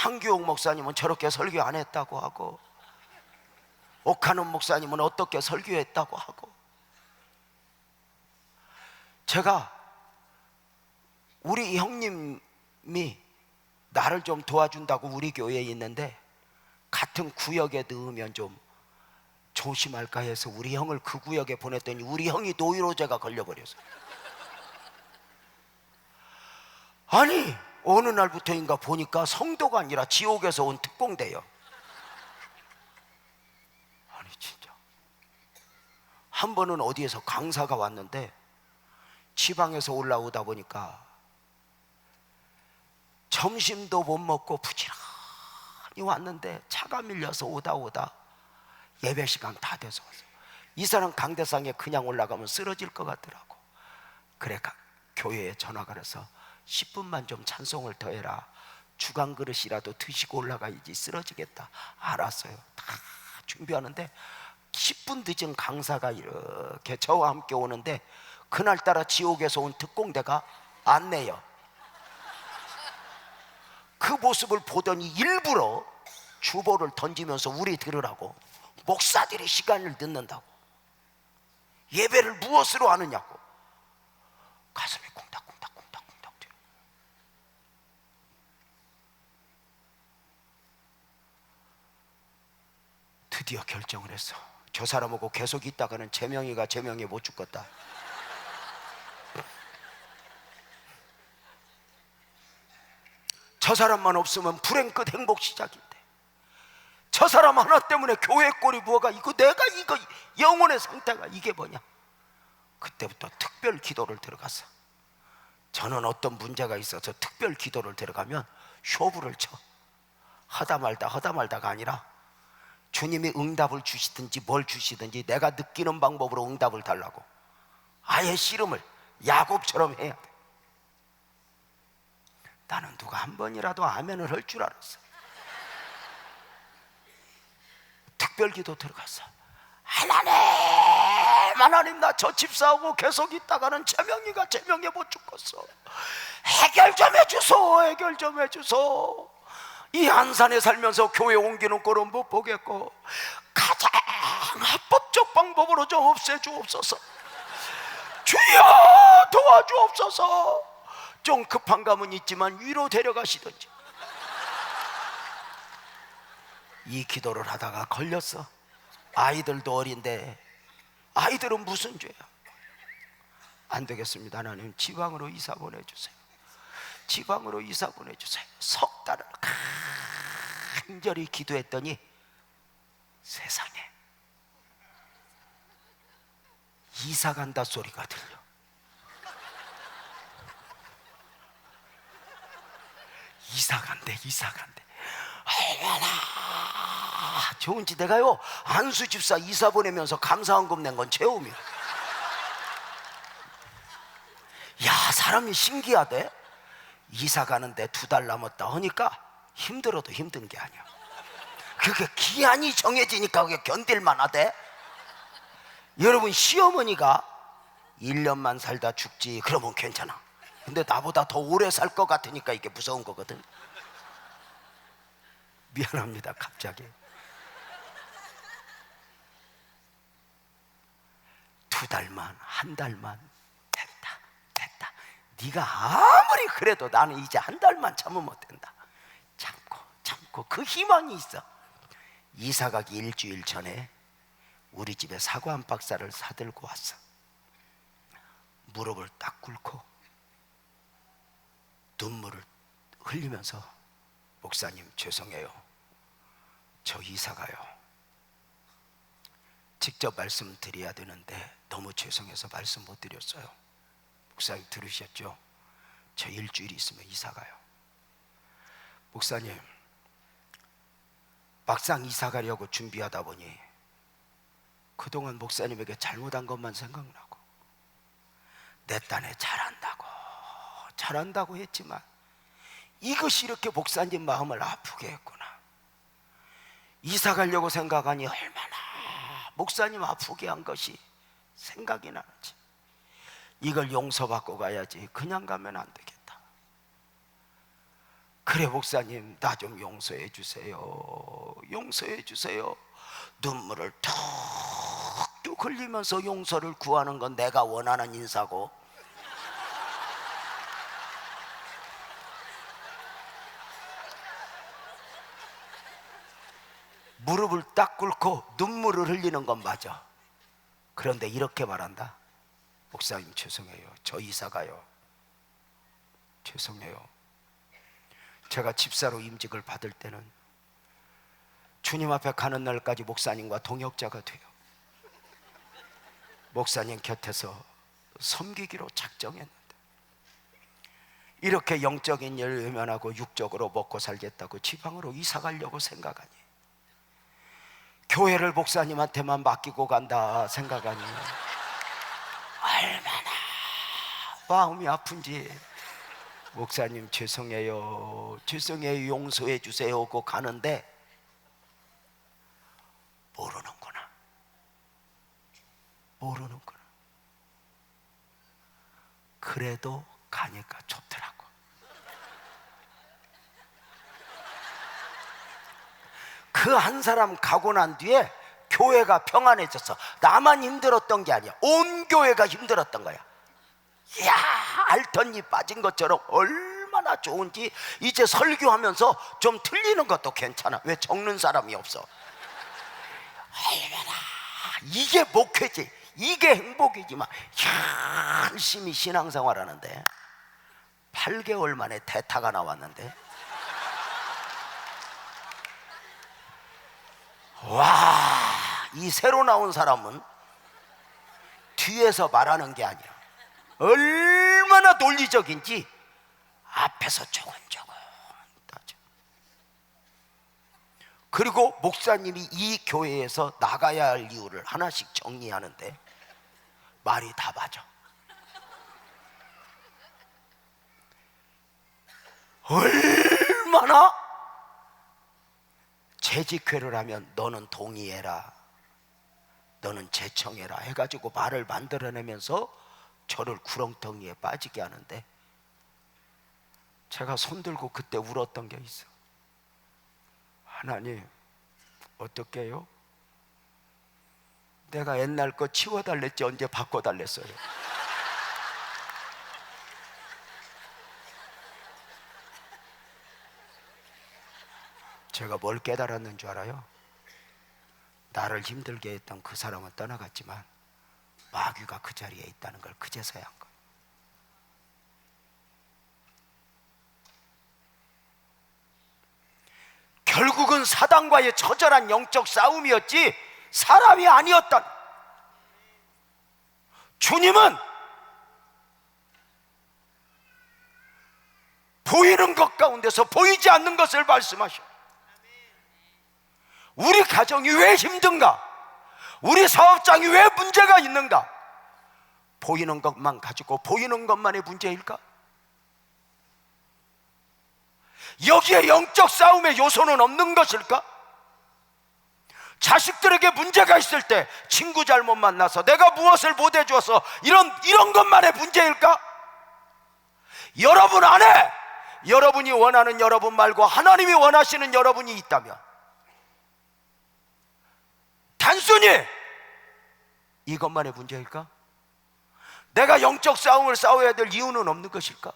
한규옥 목사님은 저렇게 설교 안 했다고 하고, 옥하는 목사님은 어떻게 설교했다고 하고. 제가 우리 형님이 나를 좀 도와준다고 우리 교회에 있는데, 같은 구역에 넣으면 좀 조심할까 해서 우리 형을 그 구역에 보냈더니 우리 형이 노이로제가 걸려버렸어요. 아니 어느 날부터인가 보니까 성도가 아니라 지옥에서 온 특공대요. 아니 진짜. 한 번은 어디에서 강사가 왔는데 지방에서 올라오다 보니까 점심도 못 먹고 부지런히 왔는데 차가 밀려서 오다 예배 시간 다 돼서 왔어. 이 사람 강대상에 그냥 올라가면 쓰러질 것 같더라고. 그래 교회에 전화가 와서 10분만 좀 찬송을 더 해라. 주간 그릇이라도 드시고 올라가야지, 쓰러지겠다. 알았어요. 다 준비하는데 10분 늦은 강사가 이렇게 저와 함께 오는데, 그날따라 지옥에서 온 특공대가 안내요. 그 모습을 보더니 일부러 주보를 던지면서 우리 들으라고, 목사들이 시간을 늦는다고, 예배를 무엇으로 하느냐고. 가슴이 쿵닥쿵닥. 드디어 결정을 했어. 저 사람하고 계속 있다가는 재명이가 재명이 못 죽겠다. 저 사람만 없으면 불행 끝 행복 시작인데, 저 사람 하나 때문에 교회 꼴이 뭐가, 이거 내가 이거 영혼의 상태가 이게 뭐냐. 그때부터 특별 기도를 들어갔어. 저는 어떤 문제가 있어서 특별 기도를 들어가면 쇼부를 쳐. 하다 말다가 아니라 주님이 응답을 주시든지 뭘 주시든지 내가 느끼는 방법으로 응답을 달라고, 아예 씨름을 야곱처럼 해야 돼. 나는 누가 한 번이라도 아멘을 할 줄 알았어. 특별기도 들어갔어. 하나님 나 저 집 싸우고 계속 있다가는 재명이가 재명이 못 죽겠어. 해결 좀 해주소. 이 안산에 살면서 교회 옮기는 꼴은 못 보겠고, 가장 합법적 방법으로 좀 없애주옵소서. 주여 도와주옵소서. 좀 급한 감은 있지만 위로 데려가시든지. 이 기도를 하다가 걸렸어. 아이들도 어린데 아이들은 무슨 죄야. 안 되겠습니다. 하나님 지방으로 이사 보내주세요. 석 달을 간절히 기도했더니 세상에 이사 간다 소리가 들려. 이사 간대. 얼마나 좋은지. 내가요 안수 집사 이사 보내면서 감사헌금 낸 건 처음이야. 야, 사람이 신기하대. 이사 가는데 2달 남았다 하니까 힘들어도 힘든 게 아니야. 그게 기한이 정해지니까 그게 견딜만 하대. 여러분, 시어머니가 1년만 살다 죽지 그러면 괜찮아. 근데 나보다 더 오래 살 것 같으니까 이게 무서운 거거든. 미안합니다. 갑자기 2달만, 1달만 됐다. 네가 아무리 그래도 나는 이제 1달만 참으면 된다. 참고 그 희망이 있어. 이사가기 일주일 전에 우리 집에 사과 한 박스를 사들고 왔어. 무릎을 딱 꿇고 눈물을 흘리면서, 목사님 죄송해요. 저 이사가요. 직접 말씀드려야 되는데 너무 죄송해서 말씀 못 드렸어요. 목사님 들으셨죠? 저 일주일 있으면 이사가요. 목사님, 막상 이사가려고 준비하다 보니 그동안 목사님에게 잘못한 것만 생각나고, 내 딴에 잘한다고 했지만 이것이 이렇게 목사님 마음을 아프게 했구나. 이사 가려고 생각하니 얼마나 목사님 아프게 한 것이 생각이 나는지. 이걸 용서받고 가야지. 그냥 가면 안 되겠다. 그래 목사님, 나 좀 용서해 주세요. 용서해 주세요. 눈물을 툭툭 흘리면서 용서를 구하는 건 내가 원하는 인사고, 무릎을 딱 꿇고 눈물을 흘리는 건 맞아. 그런데 이렇게 말한다. 목사님 죄송해요. 저 이사 가요. 죄송해요. 제가 집사로 임직을 받을 때는 주님 앞에 가는 날까지 목사님과 동역자가 돼요. 목사님 곁에서 섬기기로 작정했는데 이렇게 영적인 일 외면하고 육적으로 먹고 살겠다고 지방으로 이사 가려고 생각하니, 교회를 목사님한테만 맡기고 간다 생각하니 얼마나 마음이 아픈지. 목사님 죄송해요. 죄송해요. 용서해 주세요 하고 가는데 모르는구나. 모르는구나. 그래도 가니까 좋더라고. 그 한 사람 가고 난 뒤에 교회가 평안해졌어. 나만 힘들었던 게 아니야. 온 교회가 힘들었던 거야. 이야, 알턴이 빠진 것처럼 얼마나 좋은지. 이제 설교하면서 좀 틀리는 것도 괜찮아. 왜? 적는 사람이 없어. 얼마나 이게 목회지, 이게 행복이지만 열심히 신앙생활 하는데 8개월 만에 대타가 나왔는데, 와, 이 새로 나온 사람은 뒤에서 말하는 게 아니야. 얼마나 논리적인지 앞에서 조근조근 따져. 그리고 목사님이 이 교회에서 나가야 할 이유를 하나씩 정리하는데 말이 다 맞아. 얼마나 재직회를 하면 너는 동의해라, 너는 제청해라 해가지고 말을 만들어내면서 저를 구렁텅이에 빠지게 하는데, 제가 손들고 그때 울었던 게 있어. 하나님, 어떻게 해요? 내가 옛날 거 치워달랬지 언제 바꿔달랬어요? 제가 뭘 깨달았는 줄 알아요? 나를 힘들게 했던 그 사람은 떠나갔지만 마귀가 그 자리에 있다는 걸 그제서야 한 거예요. 결국은 사단과의 처절한 영적 싸움이었지 사람이 아니었던. 주님은 보이는 것 가운데서 보이지 않는 것을 말씀하셔. 우리 가정이 왜 힘든가? 우리 사업장이 왜 문제가 있는가? 보이는 것만 가지고 보이는 것만의 문제일까? 여기에 영적 싸움의 요소는 없는 것일까? 자식들에게 문제가 있을 때 친구 잘못 만나서 내가 무엇을 못 해줘서 이런 것만의 문제일까? 여러분 안에 여러분이 원하는 여러분 말고 하나님이 원하시는 여러분이 있다면 단순히 이것만의 문제일까? 내가 영적 싸움을 싸워야 될 이유는 없는 것일까?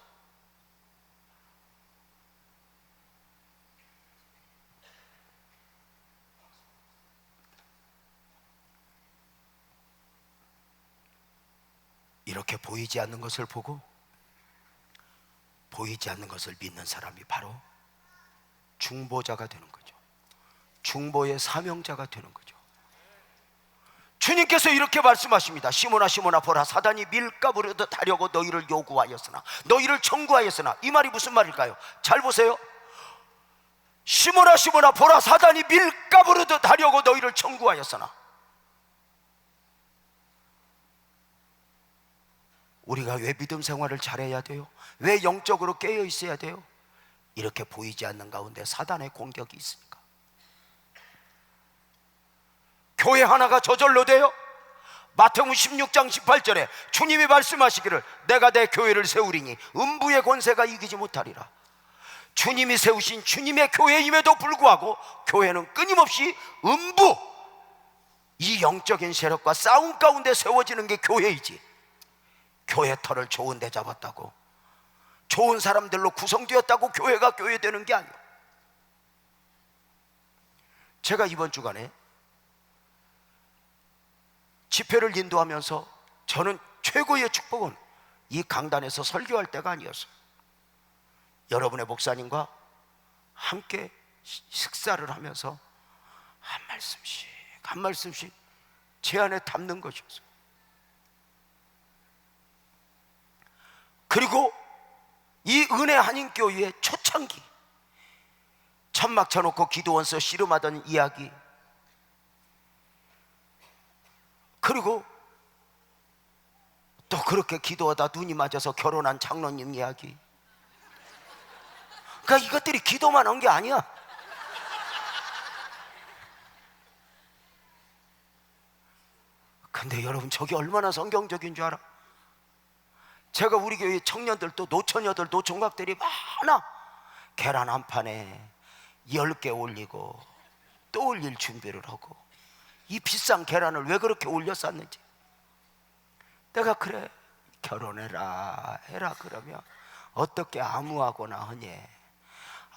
이렇게 보이지 않는 것을 보고 보이지 않는 것을 믿는 사람이 바로 중보자가 되는 거죠. 중보의 사명자가 되는 거죠. 주님께서 이렇게 말씀하십니다. 시몬아 시몬아 보라, 사단이 밀가부르듯 하려고 너희를 요구하였으나, 너희를 청구하였으나. 이 말이 무슨 말일까요? 잘 보세요. 시몬아 시몬아 보라, 사단이 밀가부르듯 하려고 너희를 청구하였으나. 우리가 왜 믿음 생활을 잘해야 돼요? 왜 영적으로 깨어 있어야 돼요? 이렇게 보이지 않는 가운데 사단의 공격이 있습니까? 교회 하나가 저절로 돼요? 마태복음 16장 18절에 주님이 말씀하시기를 내가 내 교회를 세우리니 음부의 권세가 이기지 못하리라. 주님이 세우신 주님의 교회임에도 불구하고 교회는 끊임없이 음부, 이 영적인 세력과 싸움 가운데 세워지는 게 교회이지, 교회 터를 좋은 데 잡았다고, 좋은 사람들로 구성되었다고 교회가 교회되는 게 아니에요. 제가 이번 주간에 집회를 인도하면서 저는 최고의 축복은 이 강단에서 설교할 때가 아니었어요. 여러분의 목사님과 함께 식사를 하면서 한 말씀씩 한 말씀씩 제 안에 담는 것이었어요. 그리고 이 은혜 한인교회의 초창기, 천막 쳐놓고 기도원서 씨름하던 이야기, 그리고 또 그렇게 기도하다 눈이 맞아서 결혼한 장로님 이야기. 그러니까 이것들이 기도만 한 게 아니야. 근데 여러분, 저게 얼마나 성경적인 줄 알아? 제가 우리 교회 청년들도, 노처녀들, 노총각들이 많아. 계란 한 판에 10개 올리고 또 올릴 준비를 하고, 이 비싼 계란을 왜 그렇게 올려 쌌는지. 내가 그래, 결혼해라 해라 그러면 어떻게 아무하거나 하니?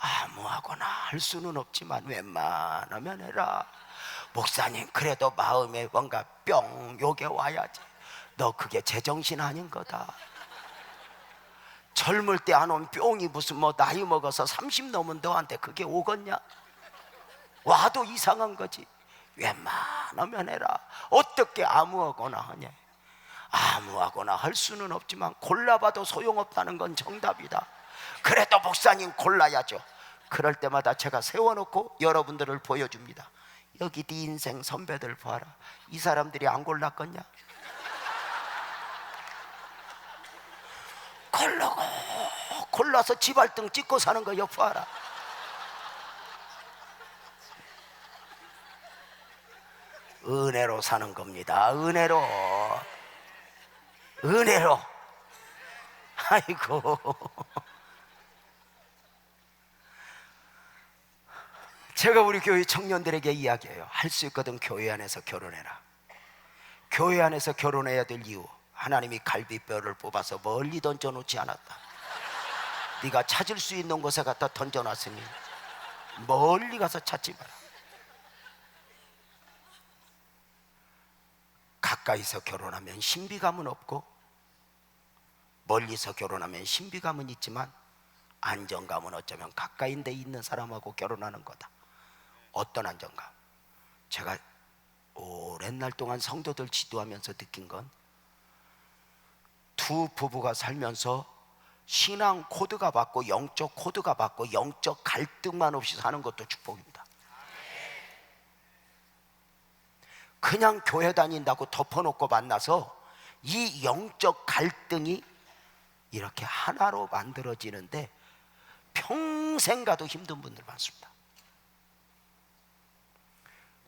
아무하거나 할 수는 없지만 웬만하면 해라. 목사님, 그래도 마음에 뭔가 뿅 요게 와야지. 너 그게 제정신 아닌 거다. 젊을 때 안 온 뿅이 무슨 뭐 나이 먹어서 30 넘은 너한테 그게 오겠냐? 와도 이상한 거지. 웬만하면 해라. 어떻게 아무하거나 하냐? 아무하거나 할 수는 없지만 골라봐도 소용없다는 건 정답이다. 그래도 목사님 골라야죠. 그럴 때마다 제가 세워놓고 여러분들을 보여줍니다. 여기 네 인생 선배들 봐라. 이 사람들이 안 골랐겠냐? 골라서 지발등 찍고 사는 거 옆 봐라. 은혜로 사는 겁니다. 은혜로. 은혜로. 아이고. 제가 우리 교회 청년들에게 이야기해요. 할 수 있거든 교회 안에서 결혼해라. 교회 안에서 결혼해야 될 이유, 하나님이 갈비뼈를 뽑아서 멀리 던져놓지 않았다. 네가 찾을 수 있는 곳에 갖다 던져놨으니 멀리 가서 찾지 마라. 가까이서 결혼하면 신비감은 없고, 멀리서 결혼하면 신비감은 있지만 안정감은 어쩌면 가까이 데 있는 사람하고 결혼하는 거다. 어떤 안정감? 제가 오랜 날 동안 성도들 지도하면서 느낀 건, 두 부부가 살면서 신앙 코드가 받고 영적 코드가 받고 영적 갈등만 없이 사는 것도 축복입니다. 그냥 교회 다닌다고 덮어놓고 만나서 이 영적 갈등이 이렇게 하나로 만들어지는데 평생 가도 힘든 분들 많습니다.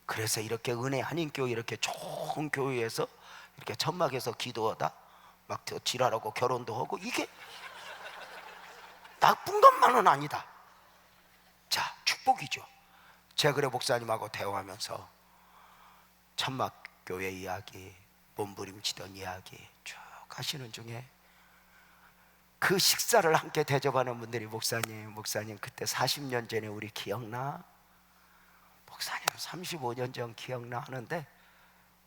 그래서 이렇게 은혜 한인교회, 이렇게 좋은 교회에서 이렇게 천막에서 기도하다 막 지랄하고 결혼도 하고, 이게 나쁜 것만은 아니다. 자, 축복이죠. 제가 그래 목사님하고 대화하면서 천막교회 이야기, 몸부림치던 이야기 쭉 하시는 중에 그 식사를 함께 대접하는 분들이, 목사님 그때 40년 전에 우리 기억나? 목사님 35년 전 기억나? 하는데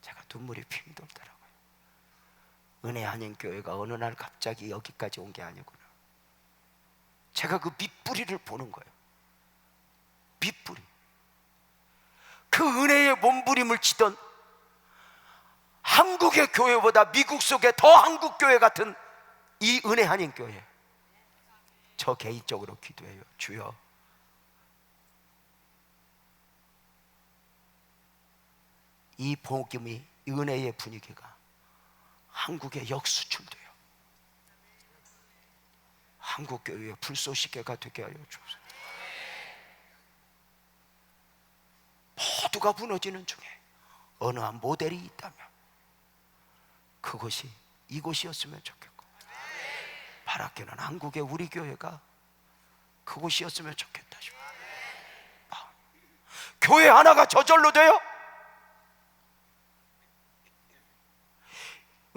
제가 눈물이 핑 돌더라고요. 은혜 한인교회가 어느 날 갑자기 여기까지 온 게 아니구나. 제가 그 밑뿌리를 보는 거예요. 밑뿌리. 그 은혜의 몸부림을 치던 한국의 교회보다 미국 속에 더 한국 교회 같은 이 은혜 한인교회, 저 개인적으로 기도해요. 주여, 이 복음이, 이 은혜의 분위기가 한국에 역수출돼요. 한국 교회의 불쏘시개가 되게 하여 주옵소서. 모두가 무너지는 중에 어느 한 모델이 있다면 그것이 이곳이었으면 좋겠고, 바라기는 한국의 우리 교회가 그곳이었으면 좋겠다 싶어요. 교회 하나가 저절로 돼요?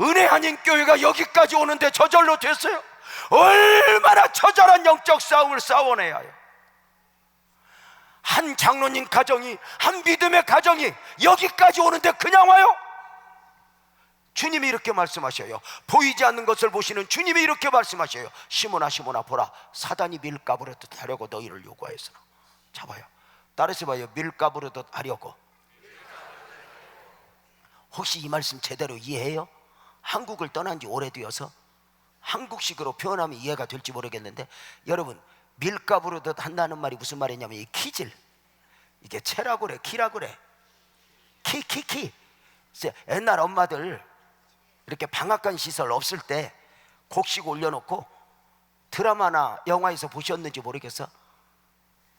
은혜 아닌 교회가 여기까지 오는데 저절로 됐어요? 얼마나 처절한 영적 싸움을 싸워내야 해요. 한 장로님 가정이, 한 믿음의 가정이 여기까지 오는데 그냥 와요? 주님이 이렇게 말씀하셔요. 보이지 않는 것을 보시는 주님이 이렇게 말씀하셔요. 시몬아 시몬아 보라, 사단이 밀가부르듯 하려고 너희를 요구하였으나. 잡아요. 따라서 봐요. 밀가부르듯 하려고. 혹시 이 말씀 제대로 이해해요? 한국을 떠난 지 오래되어서 한국식으로 표현하면 이해가 될지 모르겠는데, 여러분, 밀가부르듯 한다는 말이 무슨 말이냐면, 이 키질, 이게 채라고 그래, 키라고 그래. 키. 옛날 엄마들 이렇게 방앗간 시설 없을 때 곡식 올려놓고 드라마나 영화에서 보셨는지 모르겠어.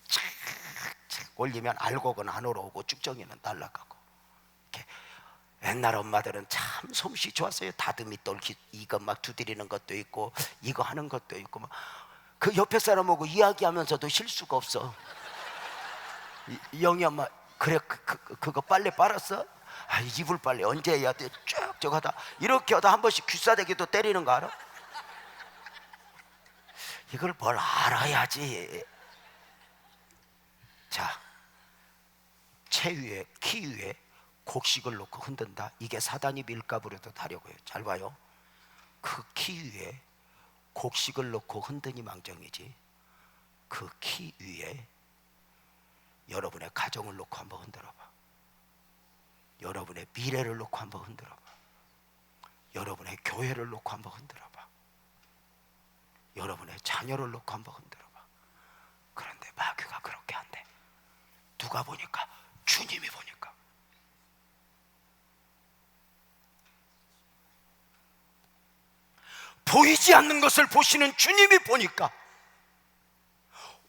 착 올리면 알곡은 안 올라오고 쭉정이는 날아가고. 이렇게 옛날 엄마들은 참 솜씨 좋았어요. 다듬이 떨기 이거 막 두드리는 것도 있고 이거 하는 것도 있고 막. 그 옆에 사람하고 이야기하면서도 실수가 없어. 영희 엄마, 그래 그거 빨래 빨았어? 아, 이불 빨래 언제 해야 돼? 쭉 저거 하다 이렇게 하다 한 번씩 귀싸대기도 때리는 거 알아? 이걸 뭘 알아야지. 자, 채 위에, 키 위에 곡식을 놓고 흔든다. 이게 사단이 밀가부르듯 하려고 해요. 잘 봐요. 그 키 위에 곡식을 놓고 흔드니 망정이지, 그 키 위에 여러분의 가정을 놓고 한번 흔들어봐. 여러분의 미래를 놓고 한번 흔들어봐. 여러분의 교회를 놓고 한번 흔들어봐. 여러분의 자녀를 놓고 한번 흔들어봐. 그런데 마귀가 그렇게 한대. 누가 보니까? 주님이 보니까. 보이지 않는 것을 보시는 주님이 보니까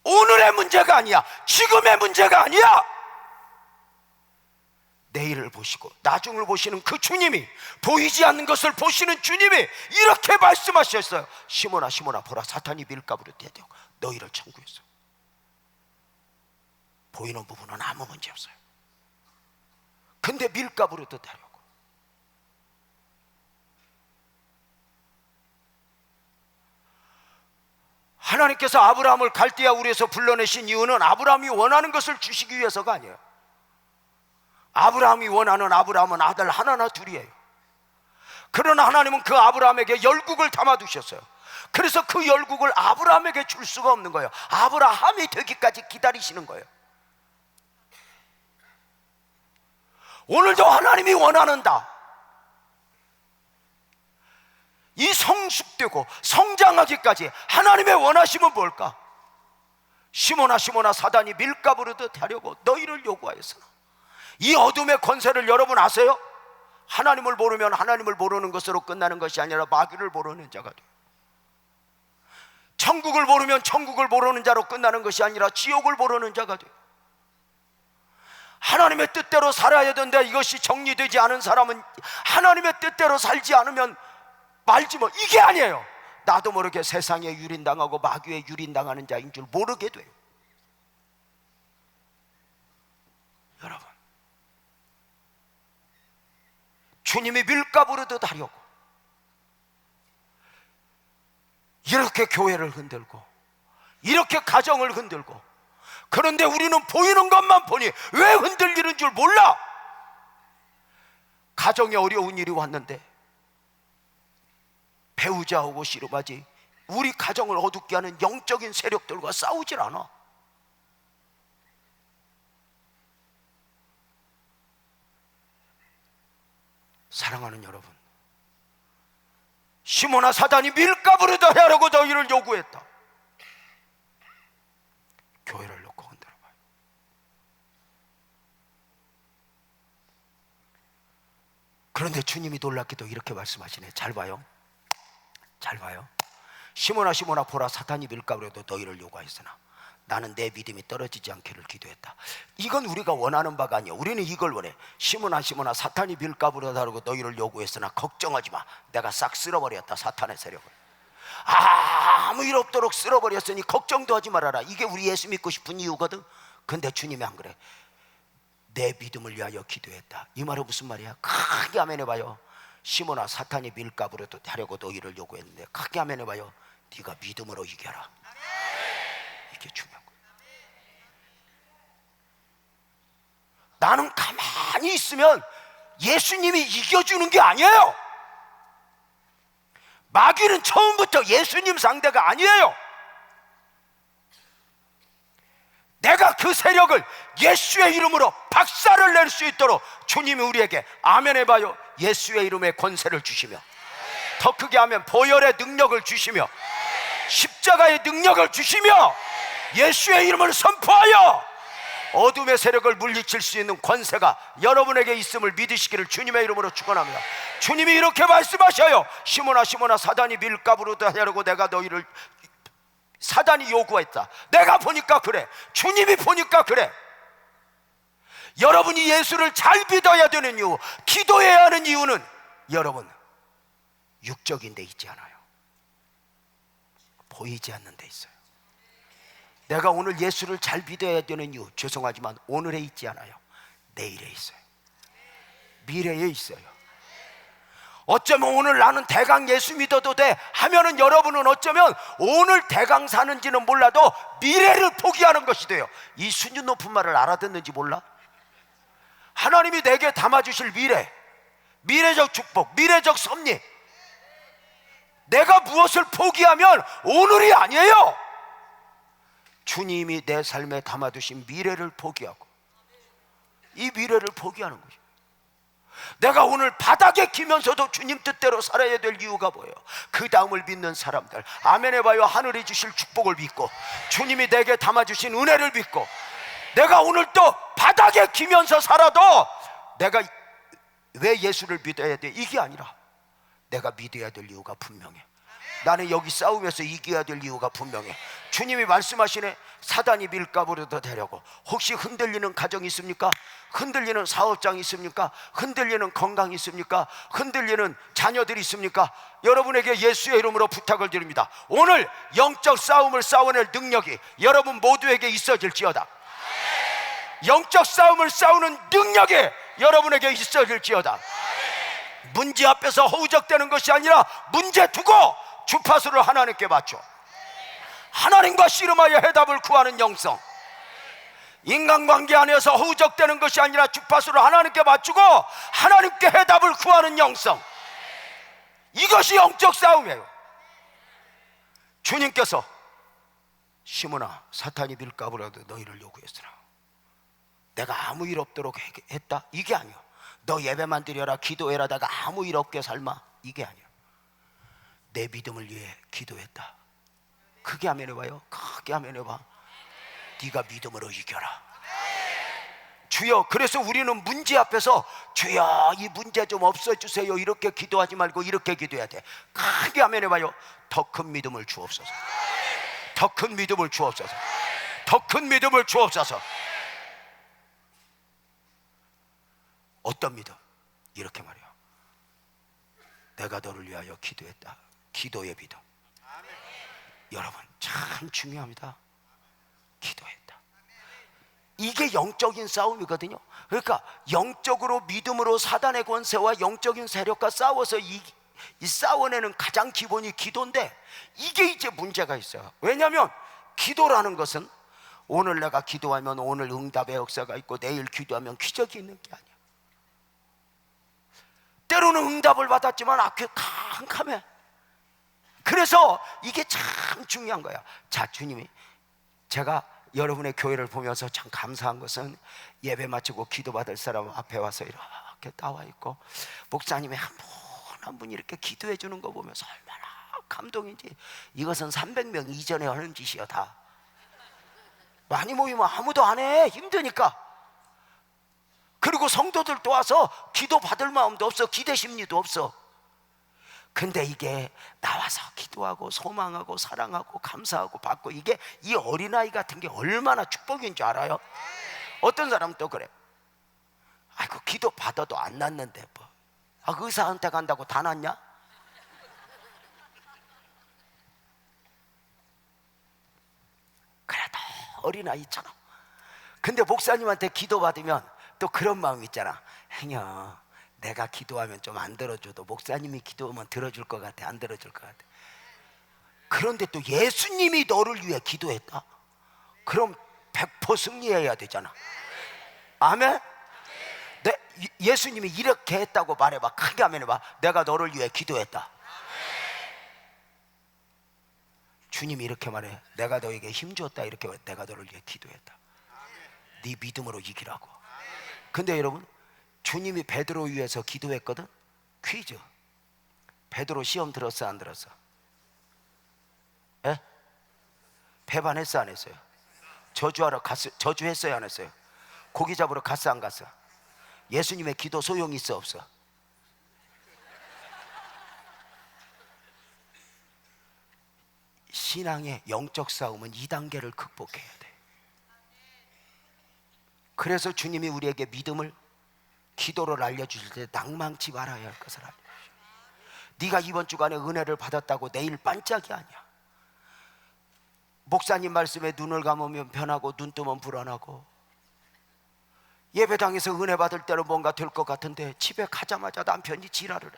오늘의 문제가 아니야, 지금의 문제가 아니야, 내일을 보시고 나중을 보시는 그 주님이, 보이지 않는 것을 보시는 주님이 이렇게 말씀하셨어요. 시몬아 시몬아 보라, 사탄이 밀가부르듯 하려고 너희를 청구했어. 보이는 부분은 아무 문제 없어요. 근데 밀가부르듯 하려고. 하나님께서 아브라함을 갈대아 우르에서 불러내신 이유는 아브라함이 원하는 것을 주시기 위해서가 아니에요. 아브라함이 원하는 아브라함은 아들 하나나 둘이에요. 그러나 하나님은 그 아브라함에게 열국을 담아두셨어요. 그래서 그 열국을 아브라함에게 줄 수가 없는 거예요. 아브라함이 되기까지 기다리시는 거예요. 오늘도 하나님이 원하는다. 이 성숙되고 성장하기까지 하나님의 원하심은 뭘까? 시몬아 시몬아 사단이 밀가부르듯 하려고 너희를 요구하였으나. 이 어둠의 권세를 여러분 아세요? 하나님을 모르면 하나님을 모르는 것으로 끝나는 것이 아니라 마귀를 모르는 자가 돼요. 천국을 모르면 천국을 모르는 자로 끝나는 것이 아니라 지옥을 모르는 자가 돼요. 하나님의 뜻대로 살아야 되는데 이것이 정리되지 않은 사람은 하나님의 뜻대로 살지 않으면 말지 뭐, 이게 아니에요. 나도 모르게 세상에 유린당하고 마귀에 유린당하는 자인 줄 모르게 돼요. 여러분, 주님이 밀가부르듯 하려고 이렇게 교회를 흔들고 이렇게 가정을 흔들고, 그런데 우리는 보이는 것만 보니 왜 흔들리는 줄 몰라. 가정에 어려운 일이 왔는데 배우자하고 씨름하지, 우리 가정을 어둡게 하는 영적인 세력들과 싸우질 않아. 사랑하는 여러분, 시몬아 사단이 밀가부르듯 하려고 너희를 요구했다. 교회를 놓고 흔들어봐요. 그런데 주님이 놀랍게도 이렇게 말씀하시네. 잘 봐요. 잘 봐요. 시몬아 시몬아 보라, 사탄이 밀가부르듯 너희를 요구하였으나 나는 내 믿음이 떨어지지 않기를 기도했다. 이건 우리가 원하는 바가 아니야. 우리는 이걸 원해. 시몬아 시몬아 사탄이 밀가부르듯 하려고 너희를 요구했으나 걱정하지 마, 내가 싹 쓸어버렸다 사탄의 세력을. 아무 일 없도록 쓸어버렸으니 걱정도 하지 말아라. 이게 우리 예수 믿고 싶은 이유거든. 근데 주님이 안 그래. 내 믿음을 위하여 기도했다. 이 말은 무슨 말이야? 크게 아멘 해봐요. 시몬아, 사탄이 밀가부로도 하려고 너희를 요구했는데 크게 아멘 해봐요. 네가 믿음으로 이겨라. 이게 중요한 거야. 나는 가만히 있으면 예수님이 이겨주는 게 아니에요. 마귀는 처음부터 예수님 상대가 아니에요. 내가 그 세력을 예수의 이름으로 박살을 낼 수 있도록 주님이 우리에게 아멘 해봐요. 예수의 이름에 권세를 주시며, 더 크게 하면 보혈의 능력을 주시며, 십자가의 능력을 주시며, 예수의 이름을 선포하여 어둠의 세력을 물리칠 수 있는 권세가 여러분에게 있음을 믿으시기를 주님의 이름으로 축원합니다. 주님이 이렇게 말씀하셔요. 시몬아, 시몬아, 사단이 밀가부로 하려고 내가 너희를, 사단이 요구했다. 내가 보니까 그래. 주님이 보니까 그래. 여러분이 예수를 잘 믿어야 되는 이유, 기도해야 하는 이유는 여러분 육적인 데 있지 않아요. 보이지 않는 데 있어요. 내가 오늘 예수를 잘 믿어야 되는 이유, 죄송하지만 오늘에 있지 않아요. 내일에 있어요. 미래에 있어요. 어쩌면 오늘 나는 대강 예수 믿어도 돼 하면은 여러분은 어쩌면 오늘 대강 사는지는 몰라도 미래를 포기하는 것이 돼요. 이 수준 높은 말을 알아듣는지 몰라? 하나님이 내게 담아주실 미래, 미래적 축복, 미래적 섭리, 내가 무엇을 포기하면 오늘이 아니에요. 주님이 내 삶에 담아두신 미래를 포기하고, 이 미래를 포기하는 거죠. 내가 오늘 바닥에 기면서도 주님 뜻대로 살아야 될 이유가 뭐예요? 그 다음을 믿는 사람들, 아멘 해봐요. 하늘이 주실 축복을 믿고, 주님이 내게 담아주신 은혜를 믿고, 내가 오늘 또 바닥에 기면서 살아도 내가 왜 예수를 믿어야 돼? 이게 아니라 내가 믿어야 될 이유가 분명해. 나는 여기 싸우면서 이겨야 될 이유가 분명해. 주님이 말씀하시네. 사단이 밀가부로도 되려고. 혹시 흔들리는 가정이 있습니까? 흔들리는 사업장이 있습니까? 흔들리는 건강이 있습니까? 흔들리는 자녀들이 있습니까? 여러분에게 예수의 이름으로 부탁을 드립니다. 오늘 영적 싸움을 싸워낼 능력이 여러분 모두에게 있어질지어다. 영적 싸움을 싸우는 능력이 여러분에게 있어질지어다. 문제 앞에서 허우적대는 것이 아니라 문제 두고 주파수를 하나님께 맞춰 하나님과 씨름하여 해답을 구하는 영성, 인간관계 안에서 허우적대는 것이 아니라 주파수를 하나님께 맞추고 하나님께 해답을 구하는 영성, 이것이 영적 싸움이에요. 주님께서 시몬아, 사탄이 밀가부라도 너희를 요구했으나 내가 아무 일 없도록 했다? 이게 아니야. 너 예배만 드려라, 기도해라, 내가 아무 일 없게 삶아, 이게 아니야. 내 믿음을 위해 기도했다. 크게 아멘 해봐요. 크게 아멘 해봐. 네가 믿음으로 이겨라. 주여, 그래서 우리는 문제 앞에서 주여 이 문제 좀 없애주세요 이렇게 기도하지 말고 이렇게 기도해야 돼. 크게 아멘 해봐요. 더 큰 믿음을 주옵소서. 더 큰 믿음을 주옵소서. 더 큰 믿음을 주옵소서. 어떤 믿음? 이렇게 말이야. 내가 너를 위하여 기도했다. 기도의 믿음. 여러분 참 중요합니다. 기도했다. 이게 영적인 싸움이거든요. 그러니까 영적으로 믿음으로 사단의 권세와 영적인 세력과 싸워서 이 싸워내는 가장 기본이 기도인데, 이게 이제 문제가 있어요. 왜냐하면 기도라는 것은 오늘 내가 기도하면 오늘 응답의 역사가 있고 내일 기도하면 기적이 있는 게 아니야. 때로는 응답을 받았지만 앞에 캄캄해. 그래서 이게 참 중요한 거야. 자, 주님이, 제가 여러분의 교회를 보면서 참 감사한 것은 예배 마치고 기도받을 사람 앞에 와서 이렇게 나와 있고 목사님이 한 분 한 분 이렇게 기도해 주는 거 보면서 얼마나 감동인지. 이것은 300명 이전에 하는 짓이야. 다 많이 모이면 아무도 안 해. 힘드니까. 그리고 성도들도 와서 기도 받을 마음도 없어. 기대 심리도 없어. 근데 이게 나와서 기도하고 소망하고 사랑하고 감사하고 받고, 이게 이 어린아이 같은 게 얼마나 축복인 줄 알아요? 어떤 사람은 또 그래. 아이고 기도 받아도 안 낫는데 뭐. 아, 의사한테 간다고 다 낫냐? 어린아이처럼. 근데 목사님한테 기도받으면 또 그런 마음 있잖아. 행여 내가 기도하면 좀 안 들어줘도 목사님이 기도하면 들어줄 것 같아, 안 들어줄 것 같아. 그런데 또 예수님이 너를 위해 기도했다? 그럼 100% 승리해야 되잖아. 아멘? 예수님이 이렇게 했다고 말해봐. 크게 하면 해봐. 내가 너를 위해 기도했다. 주님이 이렇게 말해. 내가 너에게 힘 줬다. 이렇게 말해. 내가 너를 위해 기도했다. 네 믿음으로 이기라고. 근데 여러분, 주님이 베드로 위해서 기도했거든. 퀴즈. 베드로 시험 들었어, 안 들었어? 예? 배반했어, 안 했어요? 저주하러 갔어, 저주했어요, 안 했어요? 고기 잡으러 갔어, 안 갔어? 예수님의 기도 소용이 있어, 없어? 신앙의 영적 싸움은 2단계를 극복해야 돼. 그래서 주님이 우리에게 믿음을, 기도를 알려주실 때 낭망치 말아야 할 것을 알려주셔. 네가 이번 주간에 은혜를 받았다고 내일 반짝이 아니야. 목사님 말씀에 눈을 감으면 편하고 눈 뜨면 불안하고, 예배당에서 은혜 받을 때는 뭔가 될 것 같은데 집에 가자마자 남편이 지랄을 해.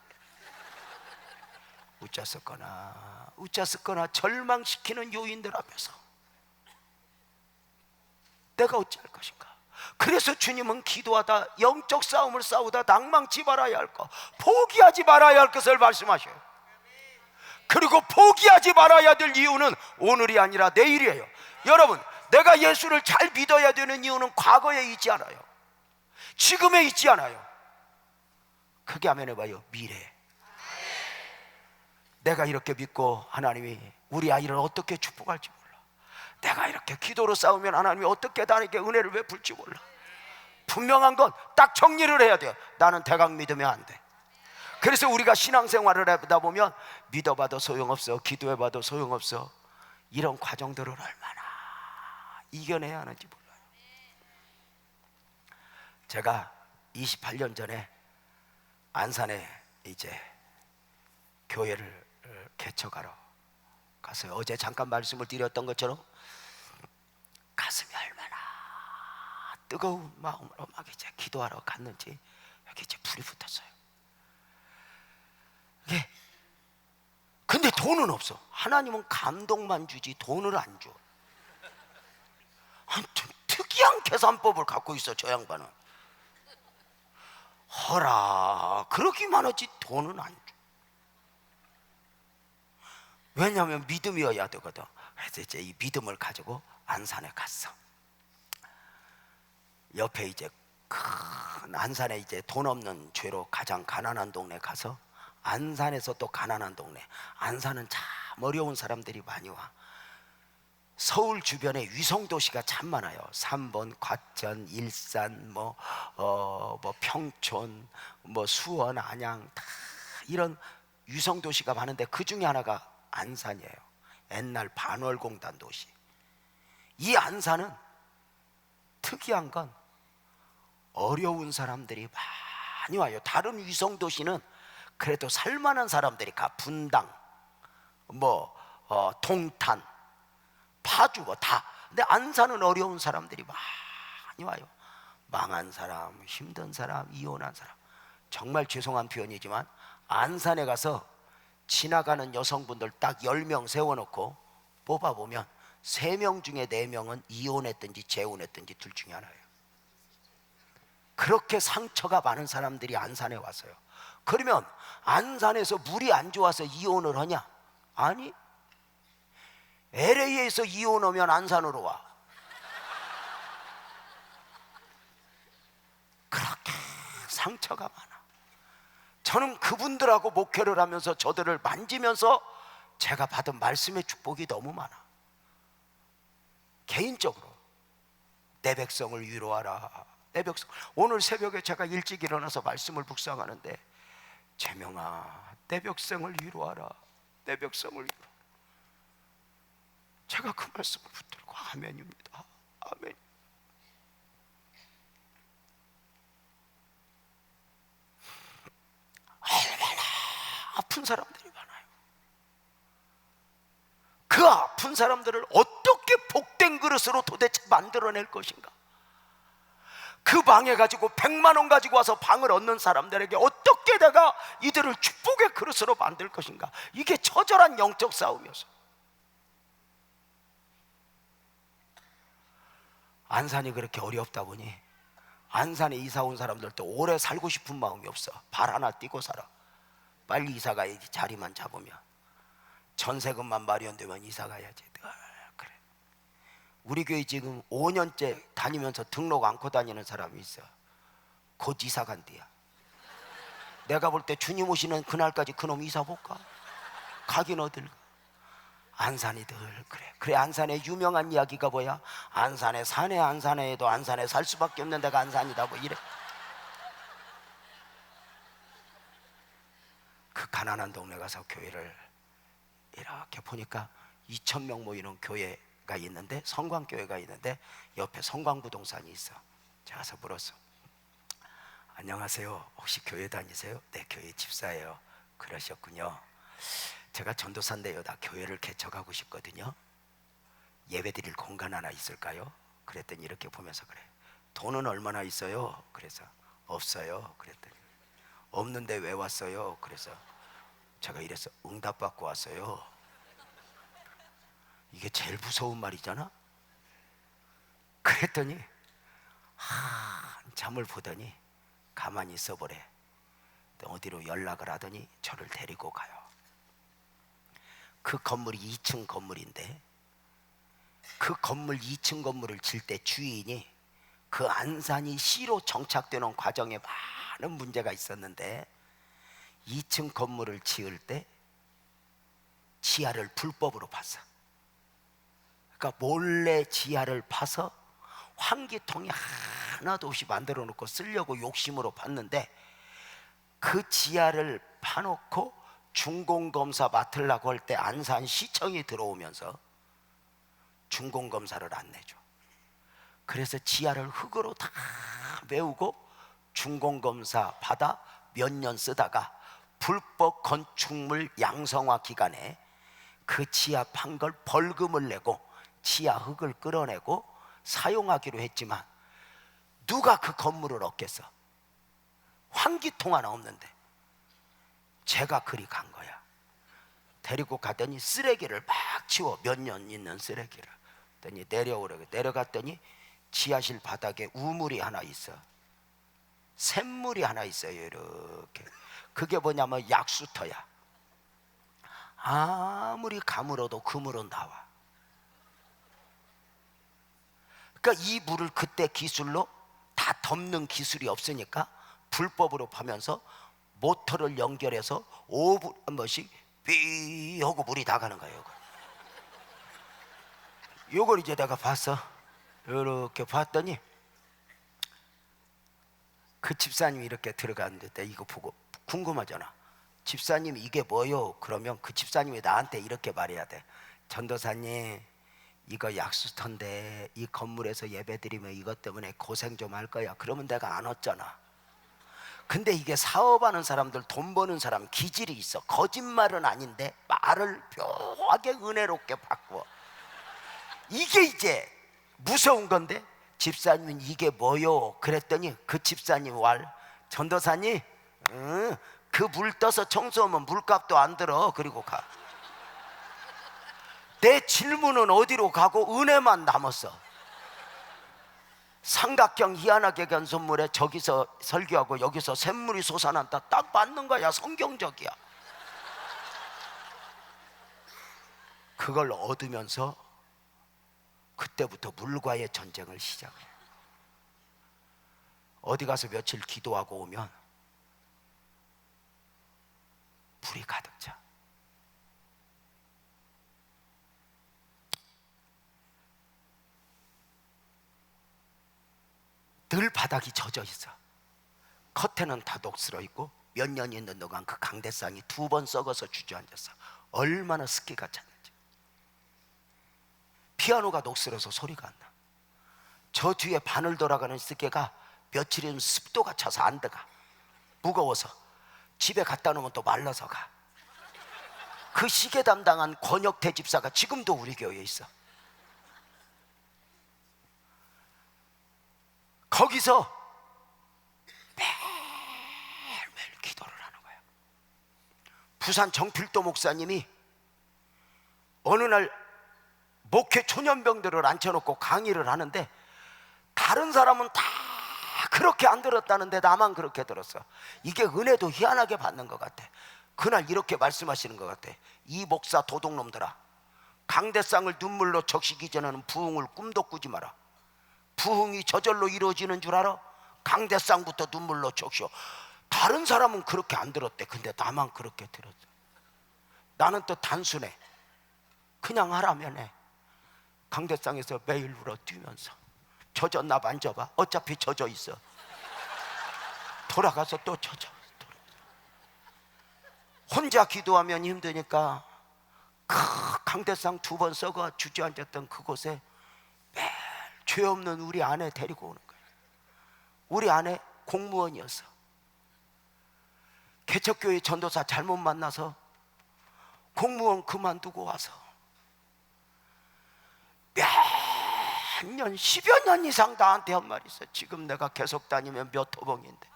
웃자쓰거나 절망시키는 요인들 앞에서 내가 어찌할 것인가. 그래서 주님은 기도하다, 영적 싸움을 싸우다 낭망치 말아야 할 것, 포기하지 말아야 할 것을 말씀하셔요. 그리고 포기하지 말아야 될 이유는 오늘이 아니라 내일이에요. 여러분, 내가 예수를 잘 믿어야 되는 이유는 과거에 있지 않아요. 지금에 있지 않아요. 크게 하면 해봐요. 미래. 내가 이렇게 믿고 하나님이 우리 아이를 어떻게 축복할지 몰라. 내가 이렇게 기도로 싸우면 하나님이 어떻게 나에게 은혜를 베풀지 몰라. 분명한 건 딱 정리를 해야 돼요. 나는 대강 믿으면 안 돼. 그래서 우리가 신앙생활을 하다 보면 믿어봐도 소용없어, 기도해봐도 소용없어, 이런 과정들을 얼마나 이겨내야 하는지 몰라요. 제가 28년 전에 안산에 이제 교회를 개척하러 갔어요. 어제 잠깐 말씀을 드렸던 것처럼 가슴이 얼마나 뜨거운 마음으로 막 이제 기도하러 갔는지 여기 이제 불이 붙었어요. 예. 근데 돈은 없어. 하나님은 감동만 주지 돈을 안 줘. 좀 특이한 계산법을 갖고 있어, 저 양반은. 허라 그러기만 하지 돈은 안 줘. 왜냐하면 믿음이어야 되거든. 그래서 이제 이 믿음을 가지고 안산에 갔어. 옆에 이제 큰 안산에 이제 돈 없는 죄로 가장 가난한 동네 가서, 안산에서 또 가난한 동네, 안산은 참 어려운 사람들이 많이 와. 서울 주변에 위성도시가 참 많아요. 삼본, 과천, 일산, 평촌, 수원, 안양, 다 이런 위성도시가 많은데 그 중에 하나가 안산이에요. 옛날 반월공단 도시. 이 안산은 특이한 건 어려운 사람들이 많이 와요. 다른 위성도시는 그래도 살만한 사람들이 가. 분당, 동탄, 파주 다. 근데 안산은 어려운 사람들이 많이 와요. 망한 사람, 힘든 사람, 이혼한 사람. 정말 죄송한 표현이지만 안산에 가서 지나가는 여성분들 딱 10명 세워놓고 뽑아보면 3명 중에 4명은 이혼했든지 재혼했든지 둘 중에 하나예요. 그렇게 상처가 많은 사람들이 안산에 왔어요. 그러면 안산에서 물이 안 좋아서 이혼을 하냐? 아니, LA에서 이혼하면 안산으로 와. 그렇게 상처가 많아. 저는 그분들하고 목회를 하면서 저들을 만지면서 제가 받은 말씀의 축복이 너무 많아. 개인적으로 내 백성을 위로하라. 내 백성. 오늘 새벽에 제가 일찍 일어나서 말씀을 묵상하는데, 재명아, 내 백성을 위로하라. 내 백성을 위로. 제가 그 말씀을 붙들고 아멘입니다. 아멘. 얼마나 아픈 사람들이 많아요. 그 그 아픈 사람들을 어떻게 복된 그릇으로 도대체 만들어낼 것인가? 그 방에 가지고 100만 원 가지고 와서 방을 얻는 사람들에게 어떻게 내가 이들을 축복의 그릇으로 만들 것인가? 이게 처절한 영적 싸움이었어. 안산이 그렇게 어렵다 보니 안산에 이사 온 사람들도 오래 살고 싶은 마음이 없어. 발 하나 띄고 살아. 빨리 이사 가야지. 자리만 잡으면 전세금만 마련되면 이사 가야지. 그래. 우리 교회 지금 5년째 다니면서 등록 않고 다니는 사람이 있어. 곧 이사 간대야. 내가 볼 때 주님 오시는 그날까지 그놈 이사 볼까? 가긴 어딜 가. 안산이들 그래 안산에 유명한 이야기가 뭐야? 안산에 사네. 안산에 해도 안산에 살 수밖에 없는 데가 안산이다 뭐 이래. 그 가난한 동네 가서 교회를 이렇게 보니까 2,000명 모이는 교회가 있는데, 성광교회가 있는데 옆에 성광부동산이 있어. 제가 가서 물었어. 안녕하세요, 혹시 교회 다니세요? 네, 교회 집사예요. 그러셨군요. 제가 전도사인데요, 나 교회를 개척하고 싶거든요. 예배드릴 공간 하나 있을까요? 그랬더니 이렇게 보면서 그래. 돈은 얼마나 있어요? 그래서 없어요. 그랬더니 없는데 왜 왔어요? 그래서 제가 이래서 응답받고 왔어요. 이게 제일 무서운 말이잖아. 그랬더니 잠을 보더니 가만히 있어보래. 어디로 연락을 하더니 저를 데리고 가요. 그 건물이 2층 건물인데, 그 건물 2층 건물을 질 때 주인이 그 안산이 시로 정착되는 과정에 많은 문제가 있었는데 2층 건물을 지을 때 지하를 불법으로 팠어. 그러니까 몰래 지하를 파서 환기통이 하나도 없이 만들어 놓고 쓰려고 욕심으로 팠는데, 그 지하를 파놓고 중공검사 맡으려고 할 때 안산시청이 들어오면서 중공검사를 안 내줘. 그래서 지하를 흙으로 다 메우고 중공검사 받아 몇 년 쓰다가 불법 건축물 양성화 기간에 그 지하 판 걸 벌금을 내고 지하 흙을 끌어내고 사용하기로 했지만 누가 그 건물을 얻겠어? 환기통 하나 없는데. 제가 그리 간 거야. 데리고 가더니 쓰레기를 막 치워. 몇 년 있는 쓰레기를. 그랬더니 내려오라고. 내려갔더니 지하실 바닥에 우물이 하나 있어. 샘물이 하나 있어요. 이렇게. 그게 뭐냐면 약수터야. 아무리 가물어도 그 물은 나와. 그러니까 이 물을 그때 기술로 다 덮는 기술이 없으니까 불법으로 파면서 모터를 연결해서 5분 한 번씩 삐 하고 물이 나가는 거예요. 요걸 이제 내가 봤어. 이렇게 봤더니 그 집사님이 이렇게 들어갔는데 내가 이거 보고 궁금하잖아. 집사님 이게 뭐요? 그러면 그 집사님이 나한테 이렇게 말해야 돼. 전도사님, 이거 약수터인데 이 건물에서 예배드리면 이것 때문에 고생 좀 할 거야. 그러면 내가 안 얻잖아. 근데 이게 사업하는 사람들, 돈 버는 사람 기질이 있어. 거짓말은 아닌데 말을 묘하게 은혜롭게 바꾸어. 이게 이제 무서운 건데, 집사님은 이게 뭐요? 그랬더니 그 집사님 왈, 전도사님, 그 물 떠서 청소하면 물값도 안 들어. 그리고 가. 내 질문은 어디로 가고 은혜만 남았어. 삼각형 희한하게 견 선물에 저기서 설교하고 여기서 샘물이 솟아난다. 딱 맞는 거야. 성경적이야. 그걸 얻으면서 그때부터 물과의 전쟁을 시작해. 어디 가서 며칠 기도하고 오면 불이 가득 차. 늘 바닥이 젖어 있어. 커튼은 다 녹슬어 있고 몇 년 있는 동안 그 강대상이 2번 썩어서 주저앉았어. 얼마나 습기가 찼는지. 피아노가 녹슬어서 소리가 안 나. 저 뒤에 바늘 돌아가는 습기가 며칠이면 습도가 차서 안 들어가. 무거워서 집에 갖다 놓으면 또 말라서 가. 그 시계 담당한 권혁태 집사가 지금도 우리 교회에 있어. 거기서 매일매일 기도를 하는 거예요. 부산 정필도 목사님이 어느 날 목회 초년병들을 앉혀놓고 강의를 하는데 다른 사람은 다 그렇게 안 들었다는데 나만 그렇게 들었어. 이게 은혜도 희한하게 받는 것 같아. 그날 이렇게 말씀하시는 것 같아. 이 목사 도둑놈들아, 강대상을 눈물로 적시기 전에는 부흥을 꿈도 꾸지 마라. 부흥이 저절로 이루어지는 줄 알아? 강대상부터 눈물로 적셔. 다른 사람은 그렇게 안 들었대. 근데 나만 그렇게 들었어. 나는 또 단순해. 그냥 하라면 해. 강대상에서 매일 울어 뛰면서 젖었나 만져봐. 어차피 젖어 있어. 돌아가서 또 젖어. 혼자 기도하면 힘드니까 강대상 2번 썩어 주저앉았던 그곳에 매일 죄 없는 우리 아내 데리고 오는 거예요. 우리 아내 공무원이었어. 개척교회 전도사 잘못 만나서 공무원 그만두고 와서 몇 년, 10여 년 이상 나한테 한 말이 있어. 지금 내가 계속 다니면 몇 호봉인데.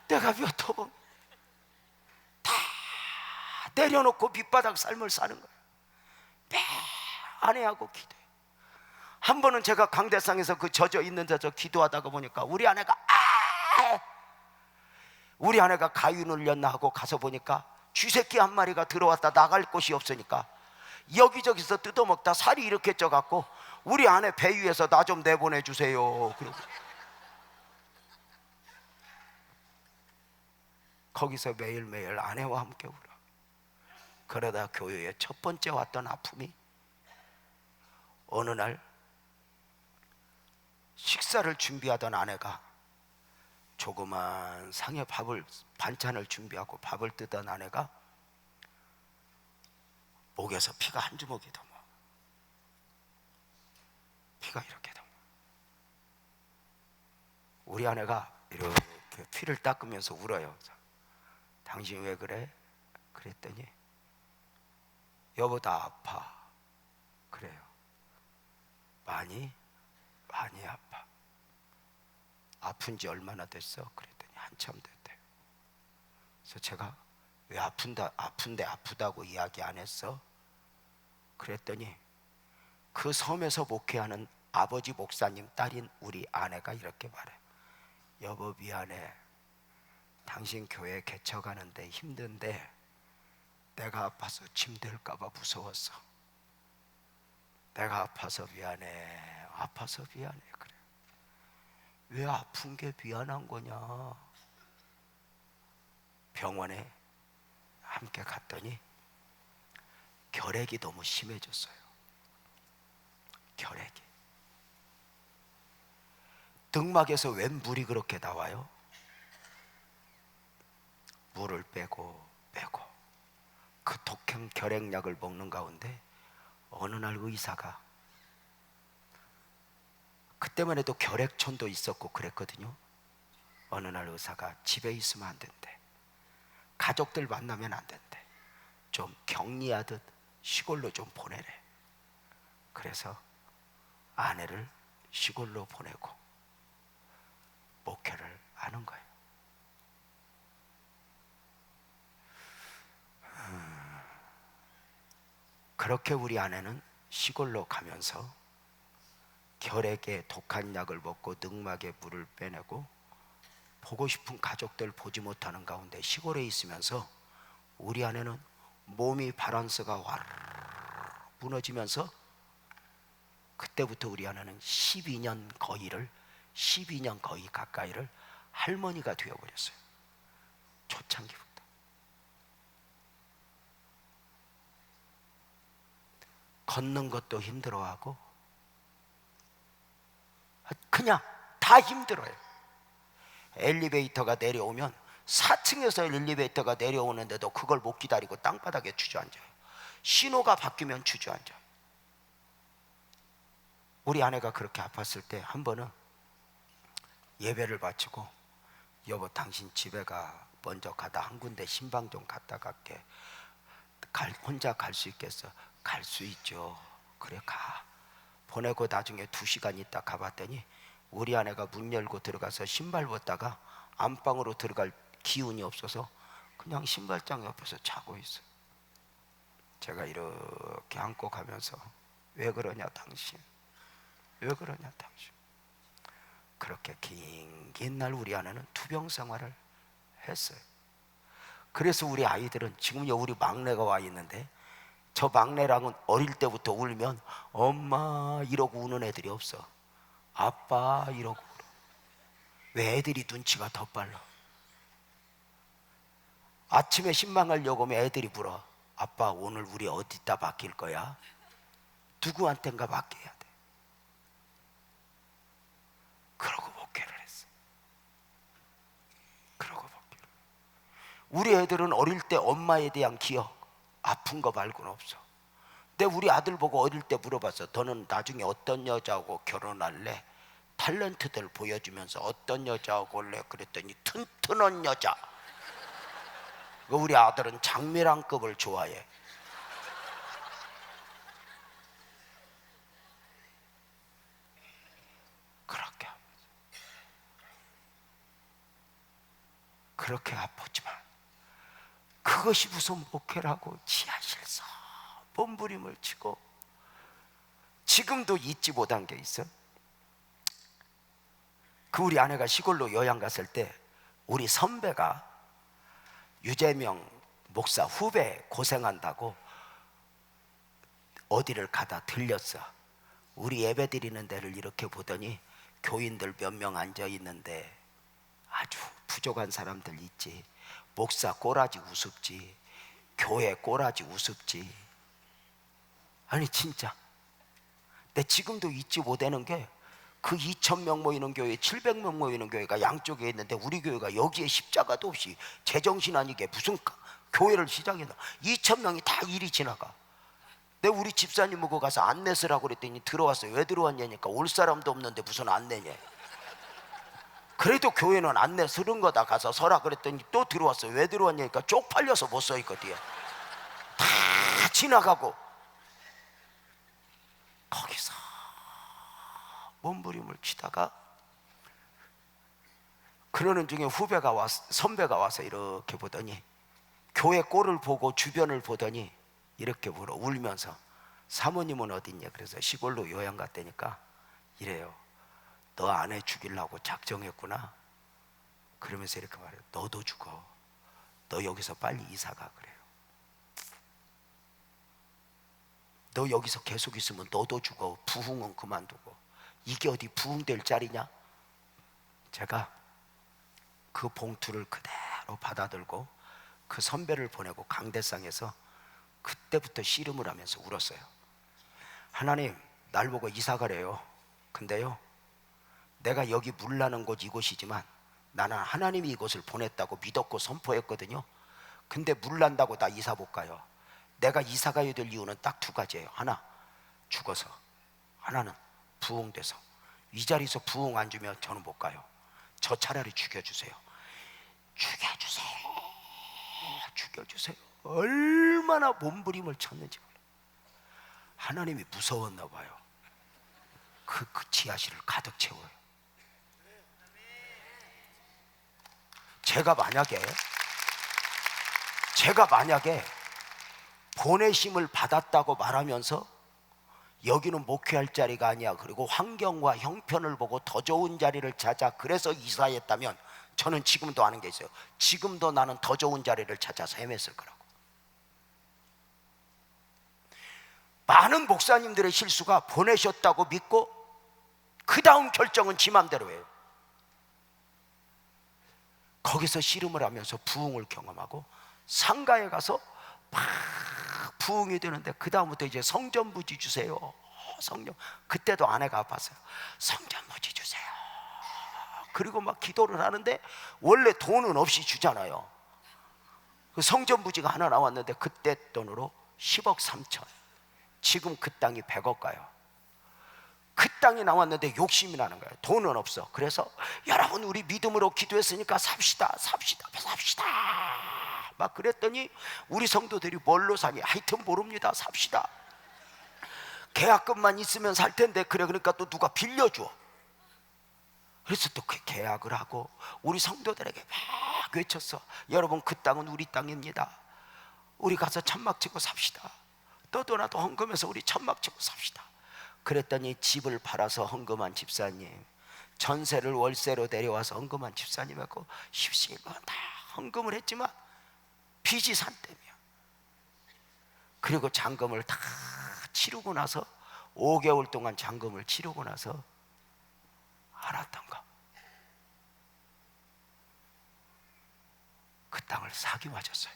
내가 몇 호봉 다 내려놓고 밑바닥 삶을 사는 거야. 매 아내하고 기도해. 한 번은 제가 강대상에서 그 젖어 있는 데서 기도하다가 보니까 우리 아내가 우리 아내가 가위 눌렸나 하고 가서 보니까 쥐새끼 한 마리가 들어왔다. 나갈 곳이 없으니까 여기저기서 뜯어먹다 살이 이렇게 쪄갖고 우리 아내 배 위에서 나 좀 내보내주세요. 그러고 거기서 매일매일 아내와 함께 울어. 그러다 교회에 첫 번째 왔던 아픔이 어느 날 식사를 준비하던 아내가 조그만 상에 반찬을 준비하고 밥을 뜨던 아내가 목에서 피가 한 주먹이 넘어. 피가 이렇게 넘어. 우리 아내가 이렇게 피를 닦으면서 울어요. 당신 왜 그래? 그랬더니 여보 나 아파. 그래요. 많이 아파. 아픈 지 얼마나 됐어? 그랬더니 한참 됐대요. 그래서 제가 왜 아픈데 아프다고 이야기 안 했어? 그랬더니 그 섬에서 목회하는 아버지 목사님 딸인 우리 아내가 이렇게 말해. 여보 미안해. 당신 교회 개척하는데 힘든데 내가 아파서 짐들까 봐 무서웠어. 내가 아파서 미안해. 아파서 미안해. 그래. 왜 아픈 게 미안한 거냐? 병원에 함께 갔더니 결핵이 너무 심해졌어요. 결핵이. 등막에서 웬 물이 그렇게 나와요? 물을 빼고 그 독행 결핵약을 먹는 가운데 어느 날 의사가, 그때만 해도 결핵촌도 있었고 그랬거든요. 어느 날 의사가 집에 있으면 안 된대. 가족들 만나면 안 된대. 좀 격리하듯 시골로 좀 보내래. 그래서 아내를 시골로 보내고 목회를 하는 거예요. 그렇게 우리 아내는 시골로 가면서 결핵에 독한 약을 먹고 늑막에 물을 빼내고 보고 싶은 가족들 보지 못하는 가운데 시골에 있으면서 우리 아내는 몸이 바란스가 와르르 무너지면서 그때부터 우리 아내는 12년 거의 가까이를 할머니가 되어버렸어요. 초창기부터. 걷는 것도 힘들어하고 그냥 다 힘들어요. 엘리베이터가 내려오면 4층에서 엘리베이터가 내려오는데도 그걸 못 기다리고 땅바닥에 주저앉아요. 신호가 바뀌면 주저앉아요. 우리 아내가 그렇게 아팠을 때 한 번은 예배를 마치고 여보 당신 집에 가 먼저 가다 한 군데 신방 좀 갔다 갈게. 혼자 갈 수 있겠어? 갈 수 있죠. 그래 가. 보내고 나중에 2시간 있다 가봤더니 우리 아내가 문 열고 들어가서 신발 벗다가 안방으로 들어갈 기운이 없어서 그냥 신발장 옆에서 자고 있어. 제가 이렇게 안고 가면서 왜 그러냐 당신, 왜 그러냐 당신. 그렇게 긴 날 우리 아내는 투병 생활을 했어요. 그래서 우리 아이들은 지금요 우리 막내가 와 있는데 저 막내랑은 어릴 때부터 울면 엄마 이러고 우는 애들이 없어. 아빠 이러고 울어. 왜? 애들이 눈치가 더 빨라. 아침에 신방하려고 하면 애들이 물어. 아빠 오늘 우리 어디다 맡길 거야? 누구한텐가 맡겨야 돼. 그러고 목회를 했어. 그러고 목회를. 우리 애들은 어릴 때 엄마에 대한 기억 아픈 거 말고는 없어. 근데 우리 아들 보고 어릴 때 물어봤어. 너는 나중에 어떤 여자하고 결혼할래? 탤런트들 보여주면서 어떤 여자하고 할래? 그랬더니 튼튼한 여자. 우리 아들은 장미랑급을 좋아해. 그렇게 아팠지만 그것이 무슨 목회라고 지하실서 몸부림을 치고 지금도 잊지 못한 게 있어. 그 우리 아내가 시골로 여행 갔을 때 우리 선배가 유재명 목사 후배 고생한다고 어디를 가다 들렸어. 우리 예배 드리는 데를 이렇게 보더니 교인들 몇 명 앉아 있는데 아주 부족한 사람들 있지. 목사 꼬라지 우습지, 교회 꼬라지 우습지. 아니 진짜 내 지금도 잊지 못하는 게 그 2,000명 모이는 교회, 700명 모이는 교회가 양쪽에 있는데 우리 교회가 여기에 십자가도 없이 제정신 아니게 무슨 교회를 시작했나. 2,000명이 다 이리 지나가. 내 우리 집사님하고 가서 안내 쓰라고 그랬더니 들어왔어요. 왜 들어왔냐니까 올 사람도 없는데 무슨 안내냐. 그래도 교회는 안내 쓰는 거다. 가서 서라 그랬더니 또 들어왔어요. 왜 들어왔냐니까 쪽팔려서 못 서 있거든요. 다 지나가고 거기서 몸부림을 치다가 그러는 중에 후배가 와서, 선배가 와서 이렇게 보더니 교회 꼴을 보고 주변을 보더니 이렇게 물어 울면서 사모님은 어딨냐. 그래서 시골로 요양 갔다니까 이래요. 너 아내 죽이려고 작정했구나. 그러면서 이렇게 말해요. 너도 죽어. 너 여기서 빨리 이사가. 그래요. 너 여기서 계속 있으면 너도 죽어. 부흥은 그만두고. 이게 어디 부흥될 자리냐. 제가 그 봉투를 그대로 받아들고 그 선배를 보내고 강대상에서 그때부터 씨름을 하면서 울었어요. 하나님 날 보고 이사 가래요. 근데요 내가 여기 물나는 곳 이곳이지만 나는 하나님이 이곳을 보냈다고 믿었고 선포했거든요. 근데 물난다고 나 이사 못 가요. 내가 이사 가야 될 이유는 딱 2가지예요. 하나 죽어서, 하나는 부흥돼서. 이 자리에서 부흥 안 주면 저는 못 가요. 저 차라리 죽여주세요. 죽여주세요. 죽여주세요. 얼마나 몸부림을 쳤는지 몰라요. 하나님이 무서웠나 봐요. 그 지하실을 가득 채워요. 제가 만약에 보내심을 받았다고 말하면서 여기는 목회할 자리가 아니야, 그리고 환경과 형편을 보고 더 좋은 자리를 찾아 그래서 이사했다면 저는 지금도 아는 게 있어요. 지금도 나는 더 좋은 자리를 찾아서 헤맸을 거라고. 많은 목사님들의 실수가 보내셨다고 믿고 그 다음 결정은 지 맘대로 해요. 거기서 씨름을 하면서 부흥을 경험하고 상가에 가서 막 부흥이 되는데 그 다음부터 이제 성전부지 주세요. 성전. 그때도 아내가 아팠어요. 성전부지 주세요. 그리고 막 기도를 하는데 원래 돈은 없이 주잖아요. 그 성전부지가 하나 나왔는데 그때 돈으로 10억 3천. 지금 그 땅이 100억 가요. 그 땅이 나왔는데 욕심이 나는 거예요. 돈은 없어. 그래서 여러분 우리 믿음으로 기도했으니까 삽시다 막 그랬더니 우리 성도들이 뭘로 사니? 하여튼 모릅니다. 삽시다. 계약금만 있으면 살 텐데. 그래, 그러니까 또 누가 빌려줘. 그래서 또 그 계약을 하고 우리 성도들에게 막 외쳤어. 여러분 그 땅은 우리 땅입니다. 우리 가서 천막 치고 삽시다. 떠도나도 헌금해서 우리 천막 치고 삽시다. 그랬더니 집을 팔아서 헌금한 집사님, 전세를 월세로 내려와서 헌금한 집사님하고 11번 다 헌금을 했지만 빚이 산더미야. 그리고 잔금을 다 치르고 나서 5개월 동안 잔금을 치르고 나서 알았던 거, 그 땅을 사기 맞았어요.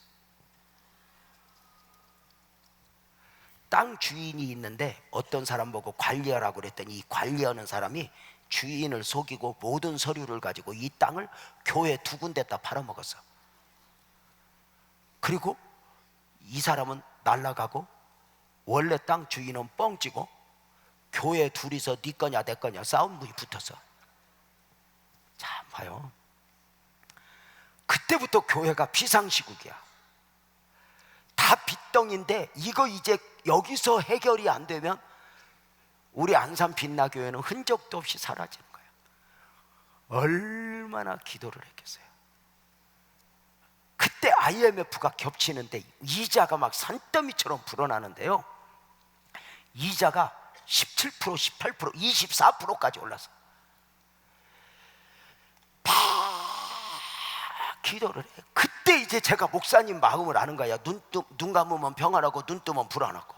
땅 주인이 있는데 어떤 사람 보고 관리하라고 그랬더니 이 관리하는 사람이 주인을 속이고 모든 서류를 가지고 이 땅을 교회 2군데다 팔아먹었어. 그리고 이 사람은 날아가고 원래 땅 주인은 뻥치고 교회 둘이서 네 거냐 내 거냐 싸움이 붙었어. 자, 봐요. 그때부터 교회가 비상시국이야. 다 빚덩인데 이거 이제 여기서 해결이 안 되면 우리 안산 빛나교회는 흔적도 없이 사라지는 거예요. 얼마나 기도를 했겠어요. 그때 IMF가 겹치는데 이자가 막 산더미처럼 불어나는데요, 이자가 17%, 18%, 24%까지 올랐어. 막 기도를 해. 그때 이제 제가 목사님 마음을 아는 거야. 눈 감으면 평안하고 눈 뜨면 불안하고.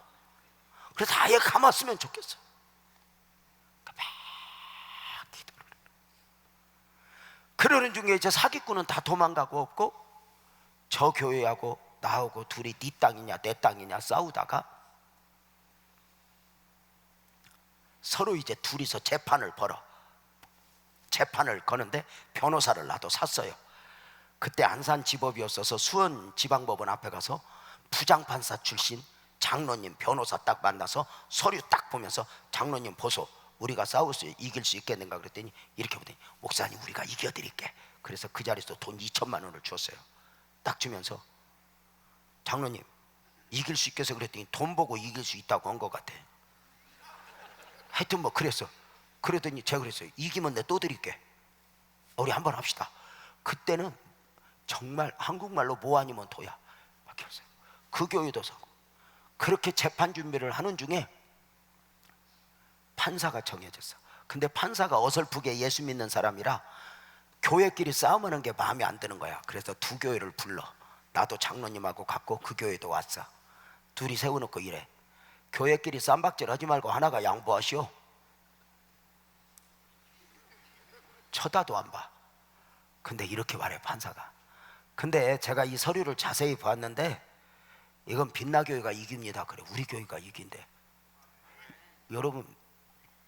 그래서 아예 감았으면 좋겠어. 막 기도를 해. 그러는 중에 이제 사기꾼은 다 도망가고 없고 저 교회하고 나하고 둘이 네 땅이냐 내 땅이냐 싸우다가 서로 이제 둘이서 재판을 거는데 변호사를 나도 샀어요. 그때 안산지법이었어서 수원지방법원 앞에 가서 부장판사 출신 장로님 변호사 딱 만나서 서류 딱 보면서 장로님 보소, 우리가 이길 수 있겠는가 그랬더니 이렇게 보더니 목사님 우리가 이겨드릴게. 그래서 그 자리에서 돈 2천만 원을 줬어요. 딱 주면서 장로님 이길 수 있겠어 그랬더니 돈 보고 이길 수 있다고 한 것 같아. 하여튼 뭐 그랬어. 그러더니 제가 그랬어요. 이기면 내 또 드릴게. 우리 한번 합시다. 그때는 정말 한국말로 뭐 아니면 도야 막혔어요. 그 교회도 서고. 그렇게 재판 준비를 하는 중에 판사가 정해졌어. 근데 판사가 어설프게 예수 믿는 사람이라 교회끼리 싸움하는 게 마음에 안 드는 거야. 그래서 두 교회를 불러. 나도 장로님하고 갔고 그 교회도 왔어. 둘이 세워놓고 이래. 교회끼리 쌈박질 하지 말고 하나가 양보하시오. 쳐다도 안 봐. 근데 이렇게 말해 판사가. 근데 제가 이 서류를 자세히 봤는데 이건 빛나교회가 이깁니다. 그래. 우리 교회가 이긴대. 여러분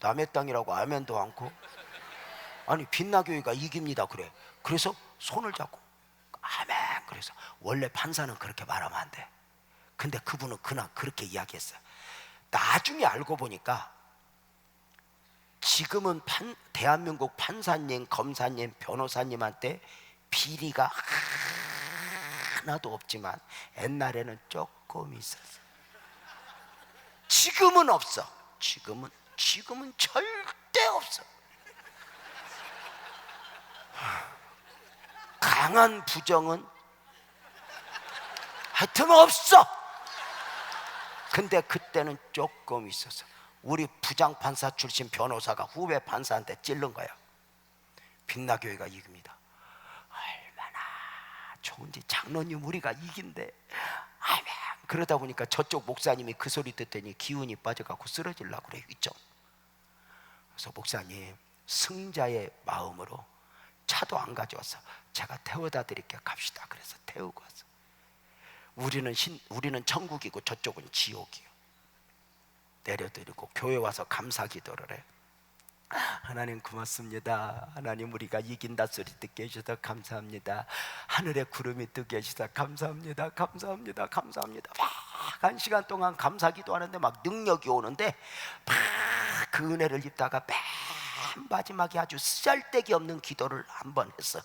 남의 땅이라고 아멘도 않고, 아니 빛나교회가 이깁니다. 그래. 그래서 손을 잡고 아멘. 그래서 원래 판사는 그렇게 말하면 안 돼. 근데 그분은 그날 그렇게 이야기했어요. 나중에 알고 보니까 지금은 대한민국 판사님, 검사님, 변호사님한테 비리가 하나도 없지만 옛날에는 조금 있었어. 지금은 없어. 지금은 절대 없어. 강한 부정은 하여튼 없어. 근데 그때는 조금 있었어. 우리 부장판사 출신 변호사가 후배 판사한테 찔른 거야. 빛나교회가 이깁니다. 얼마나 좋은지. 장로님 우리가 이긴대. 아멘. 그러다 보니까 저쪽 목사님이 그 소리 듣더니 기운이 빠져갖고 쓰러지려고 그래. 휘청. 그래서 목사님 승자의 마음으로 차도 안 가져왔어. 제가 태워다 드릴게요. 갑시다. 그래서 태우고 왔어. 우리는 천국이고 저쪽은 지옥이요. 내려드리고 교회 와서 감사 기도를 해. 하나님 고맙습니다. 하나님 우리가 이긴다 소리 듣게 해주셔서 감사합니다. 하늘에 구름이 뜨게 해주셔서 감사합니다. 감사합니다. 감사합니다. 막 한 시간 동안 감사 기도하는데 막 능력이 오는데 막 그 은혜를 입다가 맨 마지막에 아주 쓰잘데기 없는 기도를 한번 했어.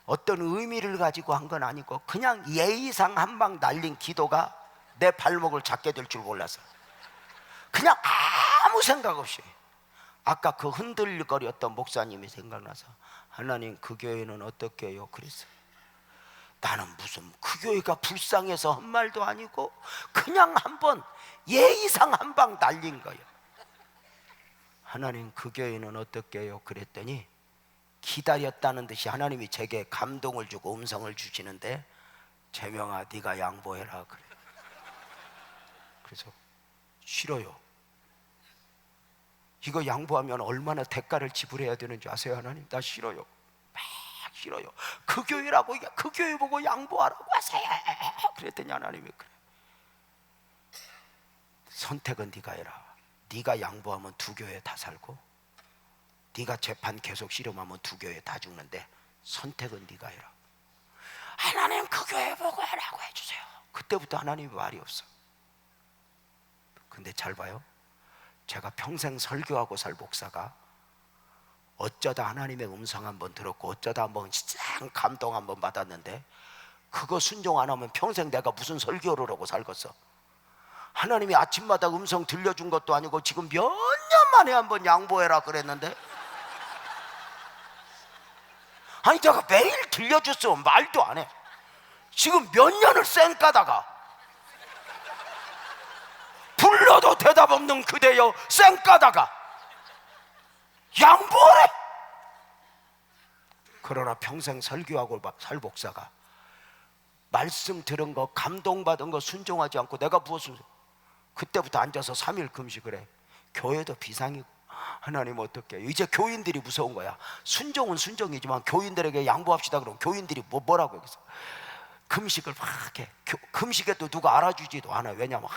어떤 의미를 가지고 한 건 아니고 그냥 예의상 한 방 날린 기도가 내 발목을 잡게 될 줄 몰라서 그냥 아무 생각 없이 아까 그 흔들거렸던 목사님이 생각나서 하나님 그 교회는 어떻게 해요? 그랬어요. 나는 무슨 그 교회가 불쌍해서 한 말도 아니고 그냥 한번 예의상 한 방 날린 거예요. 하나님 그 교회는 어떻게 해요? 그랬더니 기다렸다는 듯이 하나님이 제게 감동을 주고 음성을 주시는데 재명아 네가 양보해라 그래. 그래서 싫어요. 이거 양보하면 얼마나 대가를 지불해야 되는지 아세요? 하나님 나 싫어요. 막 싫어요. 그 교회라고 그 교회 보고 양보하라고 하세요. 그랬더니 하나님이 그래. 선택은 네가 해라. 네가 양보하면 두 교회 다 살고 네가 재판 계속 씨름하면 두 교회 다 죽는데 선택은 네가 해라. 하나님 그 교회 보고 하라고 해주세요. 그때부터 하나님이 말이 없어. 근데 잘 봐요. 제가 평생 설교하고 살 목사가 어쩌다 하나님의 음성 한번 들었고 어쩌다 한번 짱 감동 한번 받았는데 그거 순종 안 하면 평생 내가 무슨 설교를 하고 살겠어. 하나님이 아침마다 음성 들려준 것도 아니고 지금 몇 년 만에 한번 양보해라 그랬는데 아니 내가 매일 들려줬으면 말도 안 해. 지금 몇 년을 쌩까다가 불러도 대답 없는 그대여 쌩까다가 양보해. 그러나 평생 설교하고 살 목사가 말씀 들은 거 감동받은 거 순종하지 않고 내가 무엇을 그때부터 앉아서 3일 금식을 해. 교회도 비상이고 하나님 어떻게 해요? 이제 교인들이 무서운 거야. 순종은 순종이지만 교인들에게 양보합시다 그러면 교인들이 뭐라고 여기서 금식을 막 해. 금식에도 누가 알아주지도 않아요. 왜냐하면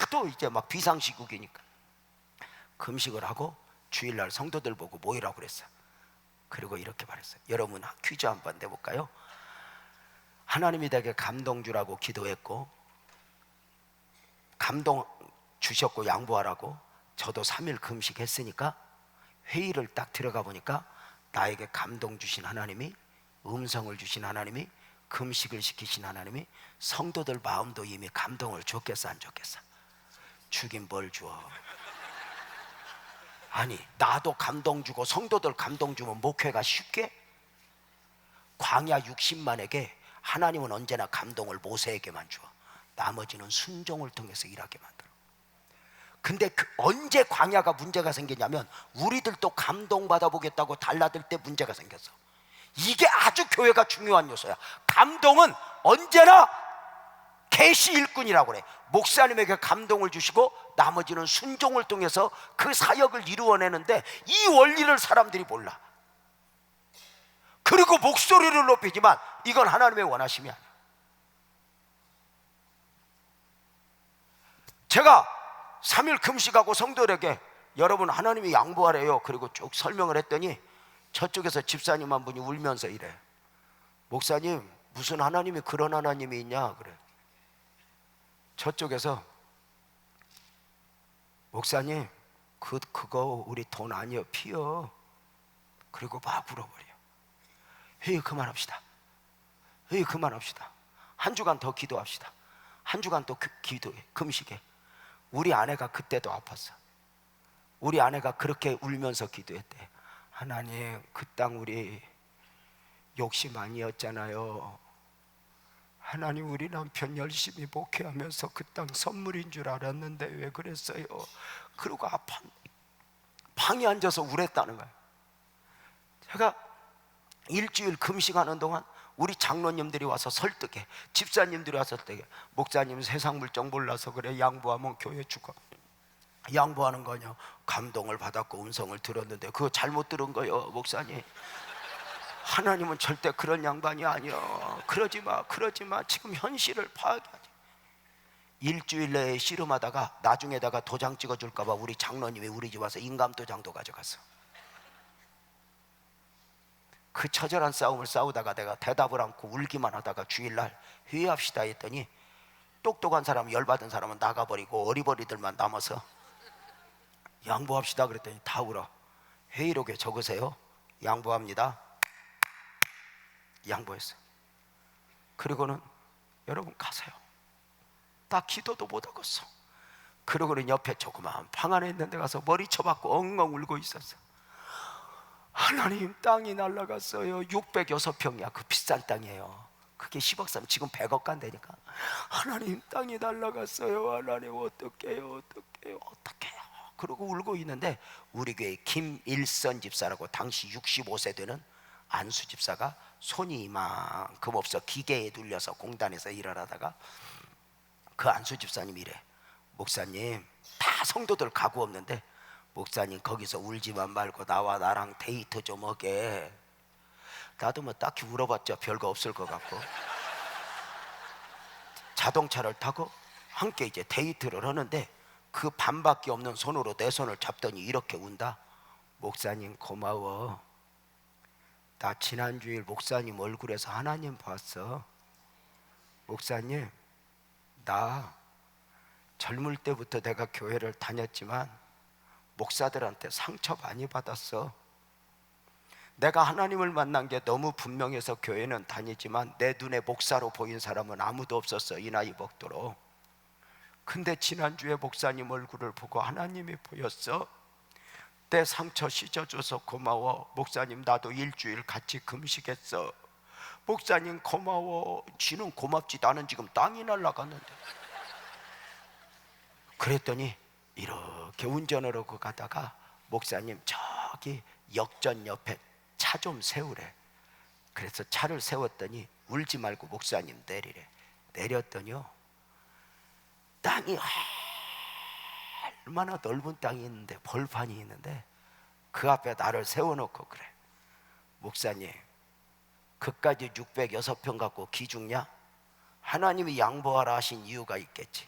하도 이제 막 비상시국이니까. 금식을 하고 주일날 성도들 보고 모이라고 그랬어. 그리고 이렇게 말했어요. 여러분 퀴즈 한번 내볼까요? 하나님이 내게 감동 주라고 기도했고 감동 주셨고 양보하라고 저도 3일 금식했으니까 회의를 딱 들어가 보니까 나에게 감동 주신 하나님이 음성을 주신 하나님이 금식을 시키신 하나님이 성도들 마음도 이미 감동을 줬겠어 안 줬겠어? 주긴 뭘 줘. 아니 나도 감동 주고 성도들 감동 주면 목회가 쉽게? 광야 60만에게 하나님은 언제나 감동을 모세에게만 줘. 나머지는 순종을 통해서 일하게 만들어. 근데 언제 광야가 문제가 생기냐면 우리들도 감동받아 보겠다고 달라들 때 문제가 생겼어. 이게 아주 교회가 중요한 요소야. 감동은 언제나 계시 일꾼이라고 그래. 목사님에게 감동을 주시고 나머지는 순종을 통해서 그 사역을 이루어내는데 이 원리를 사람들이 몰라. 그리고 목소리를 높이지만 이건 하나님의 원하심이 아니야. 제가 3일 금식하고 성도들에게 여러분 하나님이 양보하래요 그리고 쭉 설명을 했더니 저쪽에서 집사님 한 분이 울면서 이래. 목사님 무슨 하나님이 그런 하나님이 있냐 그래. 저쪽에서 목사님 그거 우리 돈 아니요 피요. 그리고 막 울어버려. 회의 그만합시다. 회의 그만합시다. 한 주간 더 기도합시다. 한 주간 또 기도해 금식해. 우리 아내가 그때도 아팠어. 우리 아내가 그렇게 울면서 기도했대. 하나님 그 땅 우리 욕심 아니었잖아요. 하나님 우리 남편 열심히 목회하면서 그 땅 선물인 줄 알았는데 왜 그랬어요? 그러고 방에 앉아서 울었다는 거예요. 제가 일주일 금식하는 동안 우리 장로님들이 와서 설득해. 집사님들이 와서 설득해. 목사님 세상 물정 몰라서 그래. 양보하면 교회 죽어. 양보하는 거냐? 감동을 받았고 음성을 들었는데 그거 잘못 들은 거예요 목사님. 하나님은 절대 그런 양반이 아니야. 그러지 마. 지금 현실을 파악해야지. 일주일 내에 씨름하다가 나중에다가 도장 찍어줄까 봐 우리 장로님이 우리 집 와서 인감도장도 가져갔어. 그 처절한 싸움을 싸우다가 내가 대답을 않고 울기만 하다가 주일날 회의합시다 했더니 똑똑한 사람 열받은 사람은 나가버리고 어리버리들만 남아서 양보합시다 그랬더니 다 울어. 회의록에 적으세요. 양보합니다. 양보했어. 그리고는 여러분 가세요. 나 기도도 못 하겠어. 그러고는 옆에 조그마한 방 안에 있는 데 가서 머리 쳐박고 엉엉 울고 있었어. 하나님, 땅이 날라갔어요. 606평이야. 그 비싼 땅이에요. 그게 10억 사면 지금 100억 간다니까. 하나님, 땅이 날라갔어요. 하나님, 어떡해요, 어떡해요, 어떡해요. 그러고 울고 있는데 우리 교회 김일선 집사라고 당시 65세 되는 안수 집사가 손이 이만큼 없어 기계에 눌려서 공단에서 일을 하다가 그 안수 집사님이 이래. 목사님, 다 성도들 가구 없는데 목사님 거기서 울지만 말고 나와 나랑 데이트 좀 하게. 나도 뭐 딱히 울어봤자 별거 없을 것 같고 자동차를 타고 함께 이제 데이트를 하는데 그 반밖에 없는 손으로 내 손을 잡더니 이렇게 운다. 목사님 고마워. 나 지난주일 목사님 얼굴에서 하나님 봤어. 목사님, 나 젊을 때부터 내가 교회를 다녔지만 목사들한테 상처 많이 받았어. 내가 하나님을 만난 게 너무 분명해서 교회는 다니지만 내 눈에 목사로 보인 사람은 아무도 없었어, 이 나이 먹도록. 근데 지난주에 목사님 얼굴을 보고 하나님이 보였어. 내 상처 씻어줘서 고마워. 목사님, 나도 일주일 같이 금식했어. 목사님 고마워. 쥐는 고맙지, 나는 지금 땅이 날아갔는데. 그랬더니 이렇게 운전을 하고 가다가 목사님 저기 역전 옆에 차 좀 세우래. 그래서 차를 세웠더니 울지 말고 목사님 내리래. 내렸더니요, 땅이 얼마나 넓은 땅이 있는데, 벌판이 있는데 그 앞에 나를 세워놓고 그래. 목사님, 그까지 606평 갖고 기죽냐? 하나님이 양보하라 하신 이유가 있겠지.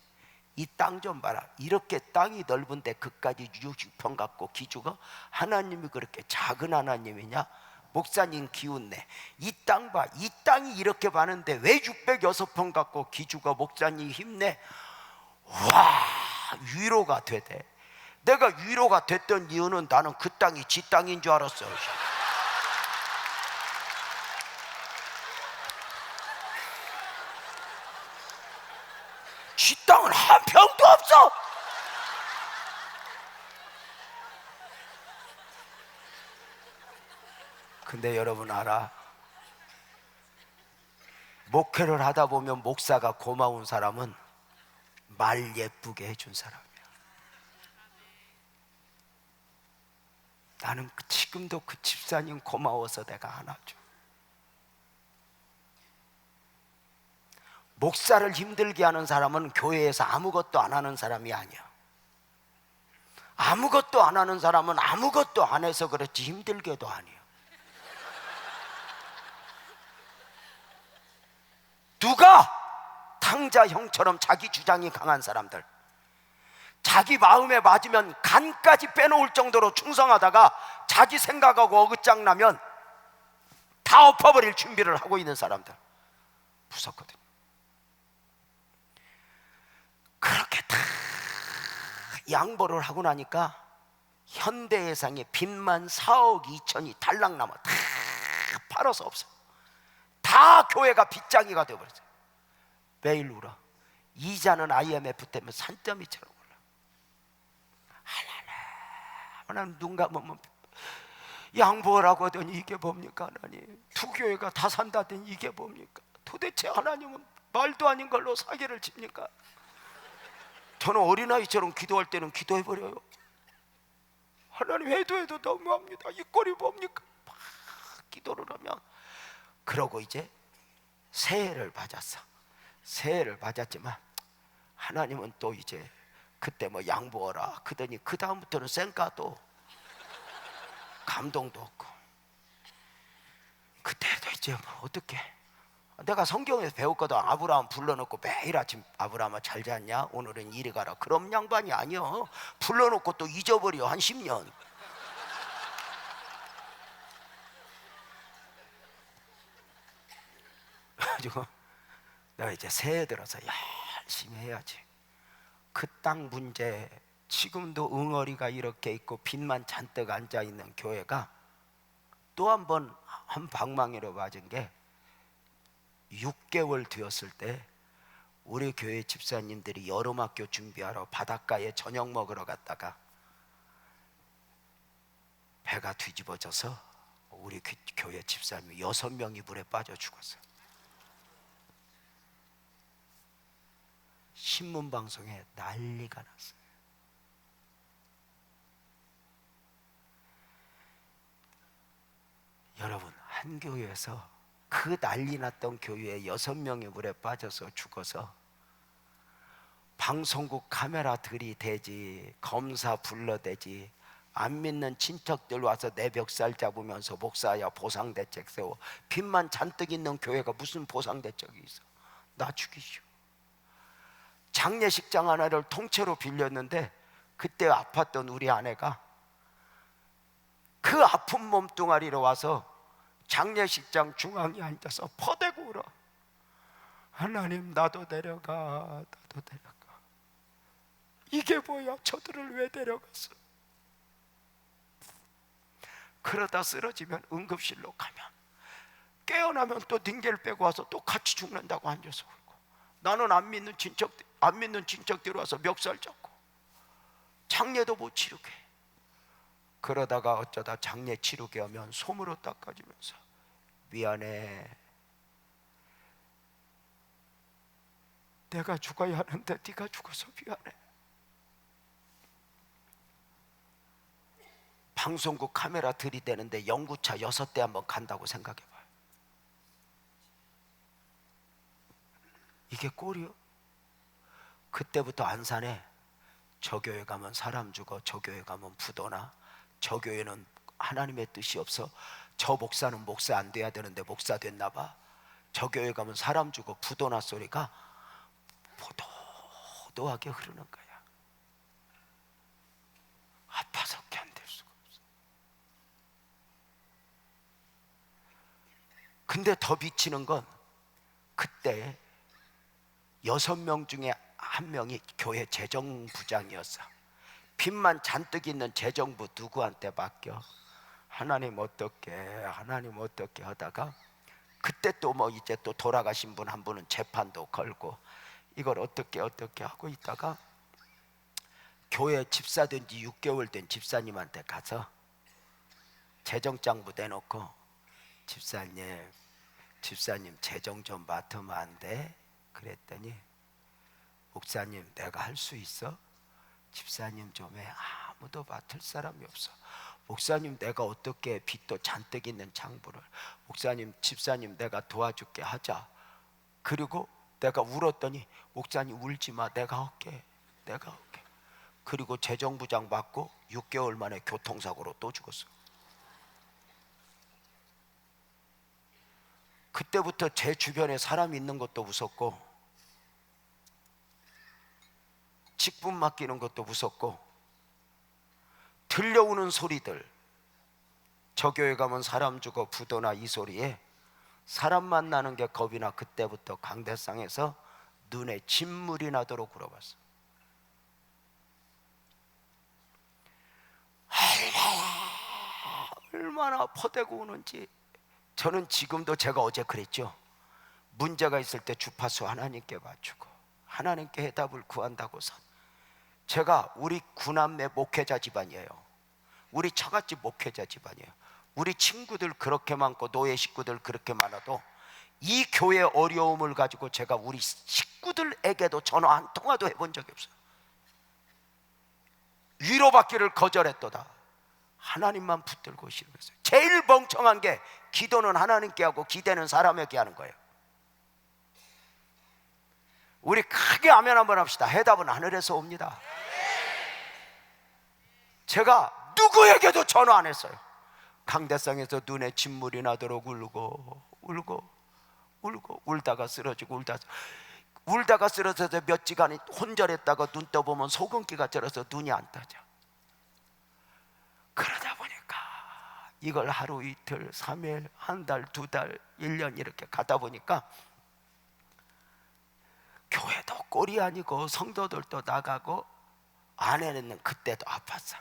이 땅 좀 봐라. 이렇게 땅이 넓은데 그까지 60평 갖고 기죽어? 하나님이 그렇게 작은 하나님이냐? 목사님 기운내. 이 땅 봐. 이 땅이 이렇게 많은데 왜 606평 갖고 기죽어? 목사님 힘내. 와, 위로가 되대. 내가 위로가 됐던 이유는 나는 그 땅이 지 땅인 줄 알았어. 지 땅은 한 평도 없어. 근데 여러분 알아? 목회를 하다 보면 목사가 고마운 사람은 말 예쁘게 해준 사람이야. 나는 지금도 그 집사님 고마워서 내가 안아줘. 목사를 힘들게 하는 사람은 교회에서 아무것도 안 하는 사람이 아니야. 아무것도 안 하는 사람은 아무것도 안 해서 그렇지 힘들게도 아니야. 누가 탕자 형처럼 자기 주장이 강한 사람들, 자기 마음에 맞으면 간까지 빼놓을 정도로 충성하다가 자기 생각하고 어긋장나면 다 엎어버릴 준비를 하고 있는 사람들, 무섭거든. 그렇게 다 양보를 하고 나니까 현대해상에 빚만 4억 2천이 달랑남아. 다 팔아서 없어. 다 교회가 빚장이가 되어버렸어요. 매일 울어. 이자는 IMF 때문에 산더미처럼 올라. 하나님 눈 감으면 양보하라고 하더니 이게 뭡니까 하나님? 두 교회가 다 산다더니 이게 뭡니까? 도대체 하나님은 말도 아닌 걸로 사기를 칩니까? 저는 어린아이처럼 기도할 때는 기도해버려요. 하나님 해도 너무합니다. 이 꼴이 뭡니까? 막 기도를 하면. 그러고 이제 새해를 맞았어. 새해를 맞았지만 하나님은 또 이제 그때 뭐 양보하라 그러더니 그 다음부터는 쌩까도 감동도 없고. 그때도 이제 뭐 어떻게, 내가 성경에서 배웠거든. 아브라함 불러놓고 매일 아침 아브라함아 잘 잤냐? 오늘은 이리 가라. 그럼 양반이 아니여. 불러놓고 또 잊어버려 한 10년. 그래가지고 내가 이제 새해 들어서 열심히 해야지. 그 땅 문제 지금도 응어리가 이렇게 있고 빚만 잔뜩 앉아있는 교회가 또 한 번 한 방망이로 맞은 게 6개월 되었을 때 우리 교회 집사님들이 여름학교 준비하러 바닷가에 저녁 먹으러 갔다가 배가 뒤집어져서 우리 교회 집사님이 6명이 물에 빠져 죽었어요. 신문방송에 난리가 났어요. 여러분, 한 교회에서 그 난리 났던 교회에 6명이 물에 빠져서 죽어서 방송국 카메라 들이대지, 검사 불러대지, 안 믿는 친척들 와서 내 멱살 잡으면서 목사야 보상대책 세워. 빚만 잔뜩 있는 교회가 무슨 보상대책이 있어. 나 죽이시오. 장례식장 하나를 통째로 빌렸는데 그때 아팠던 우리 아내가 그 아픈 몸뚱아리로 와서 장례식장 중앙에 앉아서 퍼대고 울어. 하나님, 나도 데려가, 나도 데려가. 이게 뭐야? 저들을 왜 데려갔어? 그러다 쓰러지면 응급실로 가면, 깨어나면 또 딩겔 빼고 와서 또 같이 죽는다고 앉아서 울고, 나는 안 믿는 친척들 와서 멱살 잡고 장례도 못 치르게. 그러다가 어쩌다 장례 치르게 하면 솜으로 닦아주면서 미안해, 내가 죽어야 하는데 네가 죽어서 미안해. 방송국 카메라 들이대는데 연구차 6대 한번 간다고 생각해봐요. 이게 꼴이요? 그때부터 안산에 저 교회 가면 사람 죽어, 저 교회 가면 부도나, 저 교회는 하나님의 뜻이 없어, 저 목사는 목사 안 돼야 되는데 목사 됐나 봐, 저 교회 가면 사람 죽어, 부도나 소리가 포도하게 흐르는 거야. 아파서 견딜 수가 없어. 근데 더 미치는 건 그때 6명 중에 1명이 교회 재정부장이었어. 빚만 잔뜩 있는 재정부 누구한테 맡겨? 하나님 어떻게 하다가 그때 또 뭐 이제 또 돌아가신 분 한 분은 재판도 걸고 이걸 어떻게 하고 있다가 교회 집사 된 지 6개월 된 집사님한테 가서 재정장부 대놓고 집사님 재정 좀 맡으면 안 돼? 그랬더니 목사님 내가 할 수 있어? 집사님 좀 해. 아무도 맡을 사람이 없어. 목사님 내가 어떻게 빚도 잔뜩 있는 장부를. 목사님 집사님 내가 도와줄게 하자. 그리고 내가 울었더니 목사님 울지 마, 내가 할게. 그리고 재정부장 받고 6개월 만에 교통사고로 또 죽었어. 그때부터 제 주변에 사람이 있는 것도 무섭고 직분 맡기는 것도 무섭고 들려오는 소리들, 저 교회 가면 사람 죽어 부도나 이 소리에 사람 만나는 게 겁이 나. 그때부터 강대상에서 눈에 진물이 나도록 굴어봤어. 얼마나 퍼대고 우는지. 저는 지금도 제가 어제 그랬죠. 문제가 있을 때 주파수 하나님께 맞추고 하나님께 해답을 구한다고 선. 제가 우리 구남매 목회자 집안이에요. 우리 처갓집 목회자 집안이에요. 우리 친구들 그렇게 많고 노예 식구들 그렇게 많아도 이 교회 어려움을 가지고 제가 우리 식구들에게도 전화 한 통화도 해본 적이 없어요. 위로받기를 거절했도다. 하나님만 붙들고 싫어했어요. 제일 멍청한 게 기도는 하나님께 하고 기대는 사람에게 하는 거예요. 우리 크게 아멘 한번 합시다. 해답은 하늘에서 옵니다. 제가 누구에게도 전화 안 했어요. 강대상에서 눈에 진물이 나도록 울다가 쓰러지고 울다가 쓰러져서 몇 시간 혼절했다가 눈 떠보면 소금기가 절어서 눈이 안 떠져. 그러다 보니까 이걸 하루 이틀 3일 한 달 2달 1년 이렇게 가다 보니까 교회도 꼴이 아니고 성도들도 나가고 아내는 그때도 아팠어.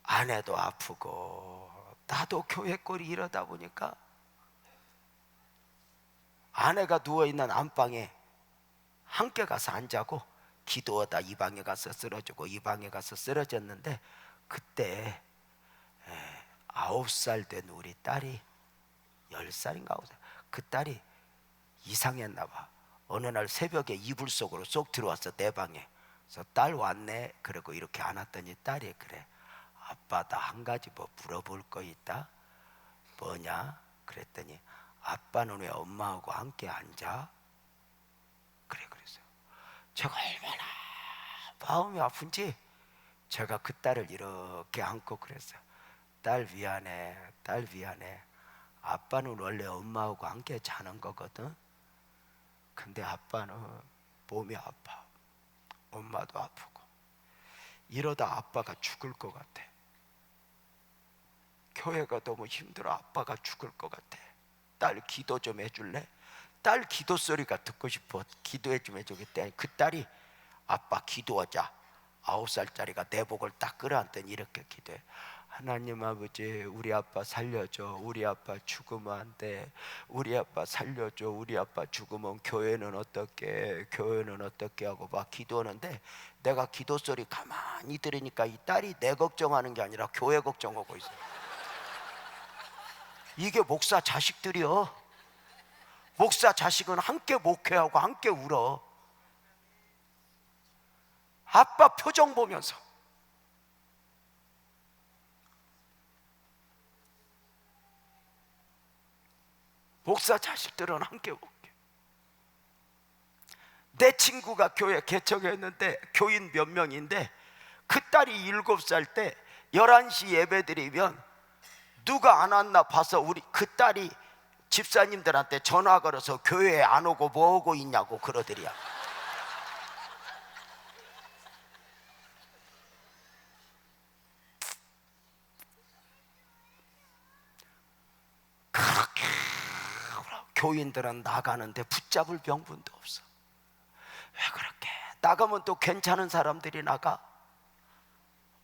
아내도 아프고 나도 교회 꼴이 이러다 보니까 아내가 누워있는 안방에 함께 가서 안 자고 기도하다 이 방에 가서 쓰러지고 이 방에 가서 쓰러졌는데, 그때 9살 된 우리 딸이 10살인가 9살, 그 딸이 이상했나 봐. 어느 날 새벽에 이불 속으로 쏙 들어왔어, 내 방에. 그래서 딸 왔네 그러고 이렇게 안았더니 딸이 그래, 아빠 나 한 가지 뭐 물어볼 거 있다. 뭐냐? 그랬더니 아빠는 왜 엄마하고 함께 앉아? 그랬어요. 제가 얼마나 마음이 아픈지 제가 그 딸을 이렇게 안고 그랬어요. 딸 미안해, 딸 미안해. 아빠는 원래 엄마하고 함께 자는 거거든. 근데 아빠는 몸이 아파, 엄마도 아프고 이러다 아빠가 죽을 것 같아. 교회가 너무 힘들어, 아빠가 죽을 것 같아. 딸 기도 좀 해줄래? 딸 기도 소리가 듣고 싶어. 기도해 좀 해주겠대. 그 딸이 아빠 기도하자. 9살짜리가 내 복을 딱 끌어안더니 이렇게 기도해. 하나님 아버지, 우리 아빠 살려줘. 우리 아빠 죽으면 안 돼. 우리 아빠 살려줘. 우리 아빠 죽으면 교회는 어떻게, 교회는 어떻게 하고 막 기도하는데, 내가 기도 소리 가만히 들으니까 이 딸이 내 걱정하는 게 아니라 교회 걱정하고 있어. 이게 목사 자식들이요. 목사 자식은 함께 목회하고 함께 울어. 아빠 표정 보면서. 목사 자식들은 함께 목회. 내 친구가 교회 개척했는데 교인 몇 명인데, 그 딸이 7살 때 11시 예배 드리면 누가 안 왔나 봐서 우리 그 딸이 집사님들한테 전화 걸어서 교회에 안 오고 뭐 하고 있냐고 그러더리야. 그렇게 교인들은 나가는데 붙잡을 명분도 없어. 왜 그렇게? 나가면 또 괜찮은 사람들이 나가.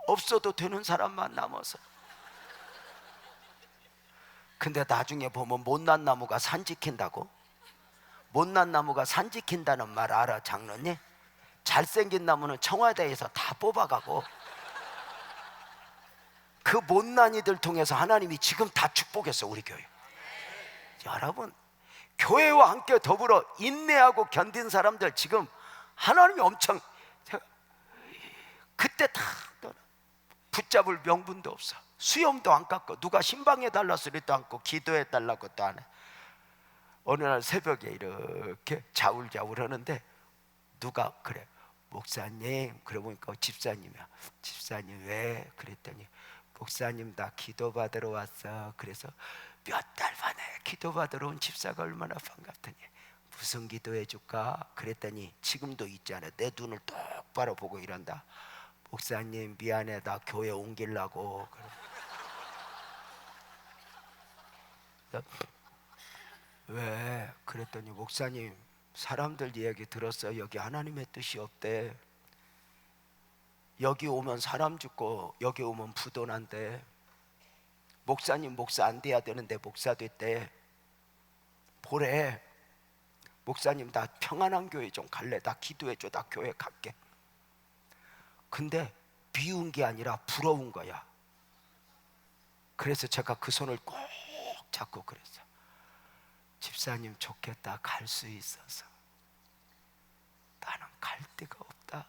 없어도 되는 사람만 남아서. 근데 나중에 보면 못난 나무가 산 지킨다고? 못난 나무가 산 지킨다는 말 알아, 장로님? 잘생긴 나무는 청와대에서 다 뽑아가고, 그 못난이들 통해서 하나님이 지금 다 축복했어, 우리 교회. 여러분, 교회와 함께 더불어 인내하고 견딘 사람들 지금 하나님이 엄청, 그때 다 붙잡을 명분도 없어. 수염도 안 깎고, 누가 신방해 달라 소리도 않고, 기도해 달라고 또 안 해. 어느 날 새벽에 이렇게 자울자울 하는데 누가 그래, 목사님, 그래 보니까 집사님이야. 집사님 왜? 그랬더니 목사님 나 기도 받으러 왔어. 그래서 몇 달 만에 기도 받으러 온 집사가 얼마나 반갑더니 무슨 기도해 줄까? 그랬더니 지금도 있잖아, 내 눈을 똑바로 보고 이런다. 목사님 미안해, 나 교회 옮기려고. 왜? 그랬더니 목사님, 사람들 얘기 들었어요. 여기 하나님의 뜻이 없대. 여기 오면 사람 죽고 여기 오면 부도 난대. 목사님 목사 안 돼야 되는데 목사 됐대. 보래. 목사님 나 평안한 교회 좀 갈래. 나 기도해줘. 나 교회 갈게. 근데 미운 게 아니라 부러운 거야. 그래서 제가 그 손을 꼭 잡고 그랬어. 집사님 좋겠다, 갈 수 있어서. 나는 갈 데가 없다.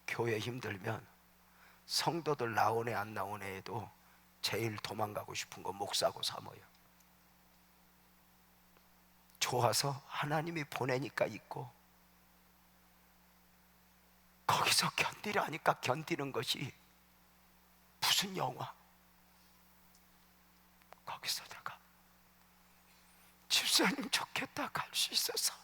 교회 힘들면 성도들 나오네 안 나오네 해도 제일 도망가고 싶은 거 목사고 사모예요. 좋아서 하나님이 보내니까 있고, 거기서 견디라니까 견디는 것이 무슨 영화. 거기서 내가 집사님 좋겠다, 갈 수 있어서.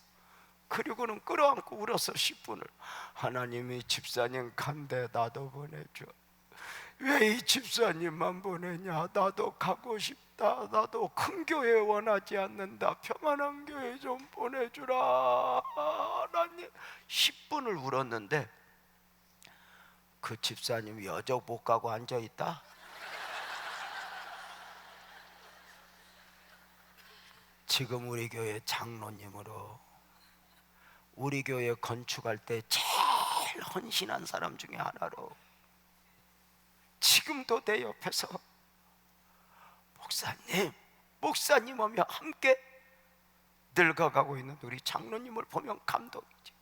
그리고는 끌어안고 울어서 10분을 하나님이 집사님 간대 나도 보내줘. 왜 이 집사님만 보내냐? 나도 가고 싶다. 나도 큰 교회 원하지 않는다. 평안한 교회 좀 보내주라. 하나님 10분을 울었는데 그 집사님 여적 못 가고 앉아있다. 지금 우리 교회 장로님으로 우리 교회 건축할 때 제일 헌신한 사람 중에 하나로 지금도 내 옆에서 목사님 하며 함께 늙어가고 있는 우리 장로님을 보면 감동이지.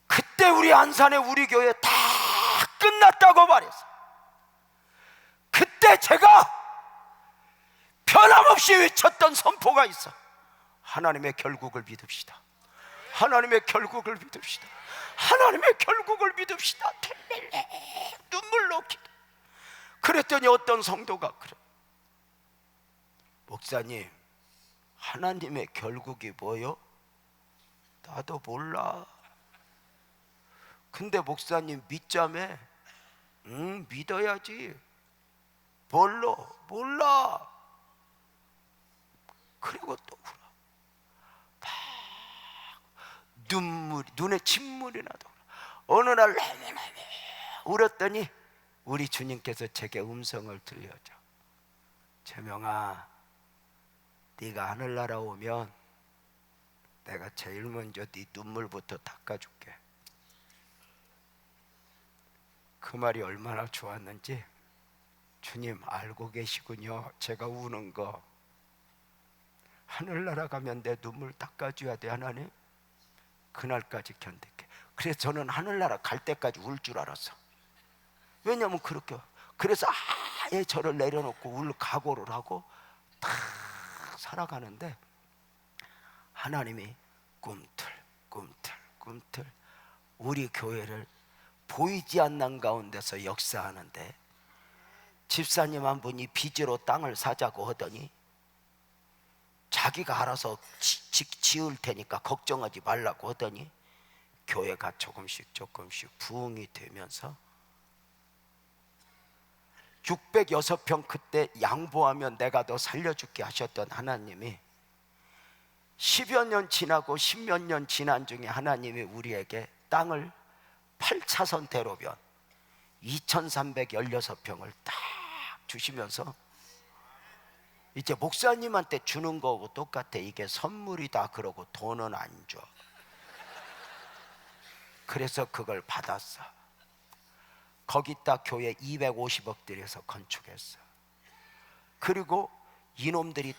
그때 우리 안산에 우리 교회 다 끝났다고 말했어. 그때 제가 변함없이 외쳤던 선포가 있어. 하나님의 결국을 믿읍시다. 하나님의 결국을 믿읍시다. 하나님의 결국을 믿읍시다. 눈물로 기도. 그랬더니 어떤 성도가 그래, 목사님 하나님의 결국이 뭐요? 나도 몰라. 근데 목사님 믿자며. 응, 믿어야지. 뭘로? 몰라. 그리고 또 울어. 막 눈에 침물이 나도. 어느 날 울었더니 우리 주님께서 제게 음성을 들려줘. 재명아, 네가 하늘나라 오면 내가 제일 먼저 네 눈물부터 닦아줄게. 그 말이 얼마나 좋았는지 주님 알고 계시군요. 제가 우는 거. 하늘나라 가면 내 눈물 닦아줘야 돼 하나님. 그날까지 견딜게. 그래서 저는 하늘나라 갈 때까지 울 줄 알았어. 왜냐면 그렇게. 그래서 아예 저를 내려놓고 울 각오를 하고 다 살아가는데 하나님이 꿈틀 우리 교회를 보이지 않는 가운데서 역사하는데, 집사님 한 분이 빚으로 땅을 사자고 하더니 자기가 알아서 지을 테니까 걱정하지 말라고 하더니 교회가 조금씩 부흥이 되면서 606평 그때 양보하면 내가 너 살려줄게 하셨던 하나님이 10여 년 지나고 10몇 년 지난 중에 하나님이 우리에게 땅을 8차선 대로변 2316평을 딱 주시면서 이제 목사님한테 주는 거하고 똑같아. 이게 선물이다 그러고 돈은 안 줘. 그래서 그걸 받았어. 거기다 교회 250억 들여서 건축했어. 그리고 이놈들이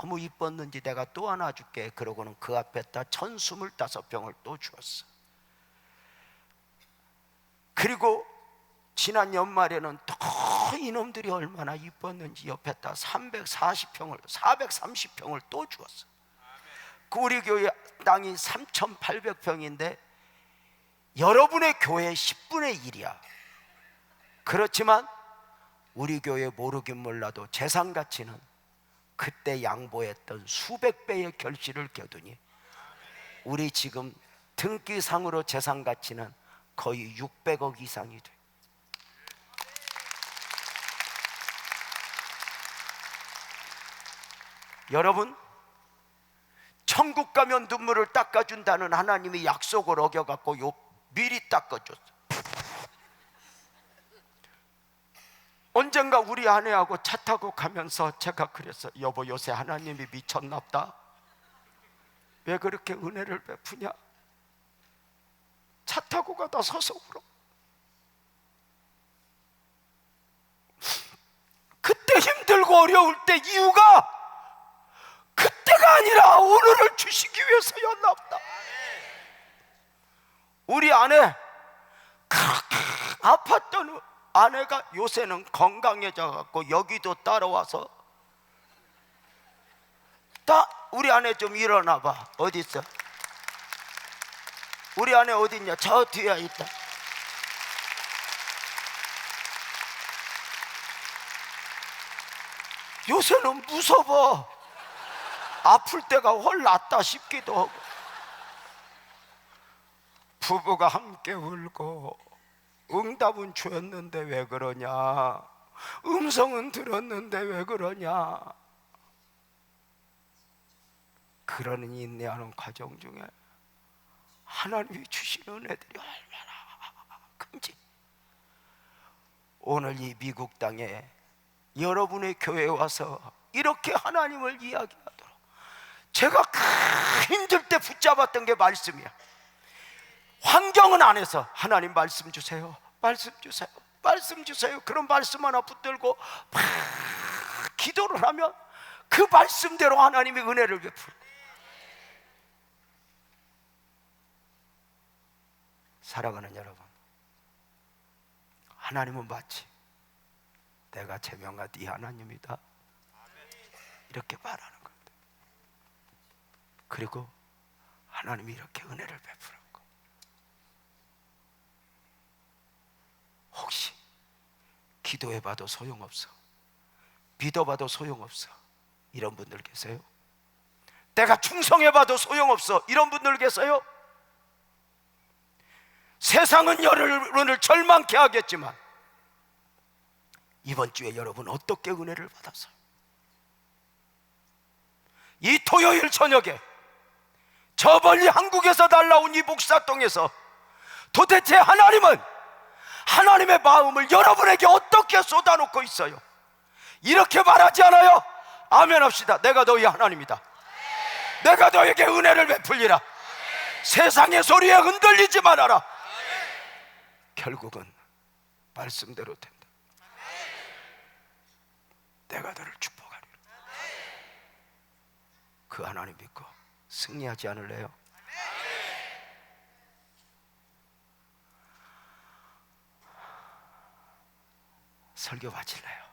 너무 이뻤는지 내가 또 하나 줄게 그러고는 그 앞에다 1025평을 또 주었어. 그리고 지난 연말에는 또 이놈들이 얼마나 이뻤는지 옆에다 430평을 또 주었어. 그 우리 교회 땅이 3,800평인데 여러분의 교회 10분의 1이야. 그렇지만 우리 교회 모르긴 몰라도 재산 가치는 그때 양보했던 수백 배의 결실을 겨두니 우리 지금 등기상으로 재산 가치는 거의 600억 이상이 돼. 여러분, 천국 가면 눈물을 닦아준다는 하나님의 약속을 어겨갖고 미리 닦아줬어. 언젠가 우리 아내하고 차 타고 가면서 제가 그랬어. 여보, 요새 하나님이 미쳤나보다. 왜 그렇게 은혜를 베푸냐? 차 타고 가다 서서 울어. 그때 힘들고 어려울 때 이유가 그때가 아니라 오늘을 주시기 위해서였나 보다. 우리 아내 그렇게 아팠던 아내가 요새는 건강해져 갖고 여기도 따라와서 우리 아내 좀 일어나 봐. 어디 있어? 우리 아내 어디 있냐? 저 뒤에 있다. 요새는 무서워. 아플 때가 훨 낫다 싶기도 하고. 부부가 함께 울고 응답은 주었는데 왜 그러냐? 음성은 들었는데 왜 그러냐? 그러는 인내하는 과정 중에 하나님이 주시는 은혜들이 얼마나 큰지, 오늘 이 미국 땅에 여러분의 교회에 와서 이렇게 하나님을 이야기하도록 제가 힘들 때 붙잡았던 게 말씀이야. 환경은 안 해서 하나님 말씀 주세요, 말씀 주세요, 말씀 주세요, 그런 말씀 하나 붙들고 막 기도를 하면 그 말씀대로 하나님이 은혜를 베풀어. 사랑하는 여러분, 하나님은 마치 내가 제명한 네 하나님이다 이렇게 말하는 겁니다. 그리고 하나님이 이렇게 은혜를 베푸는 거. 혹시 기도해봐도 소용없어, 믿어봐도 소용없어 이런 분들 계세요? 내가 충성해봐도 소용없어 이런 분들 계세요? 세상은 여러분을 절망케 하겠지만 이번 주에 여러분 어떻게 은혜를 받아서 이 토요일 저녁에 저 멀리 한국에서 날라온 이 목사동에서 도대체 하나님은 하나님의 마음을 여러분에게 어떻게 쏟아놓고 있어요? 이렇게 말하지 않아요? 아멘 합시다. 내가 너희 하나님이다. 내가 너에게 은혜를 베풀리라. 세상의 소리에 흔들리지 말아라. 결국은 말씀대로 된다. 내가 너를 축복하리라. 그 하나님 믿고 승리하지 않을래요? 설교 마칠래요?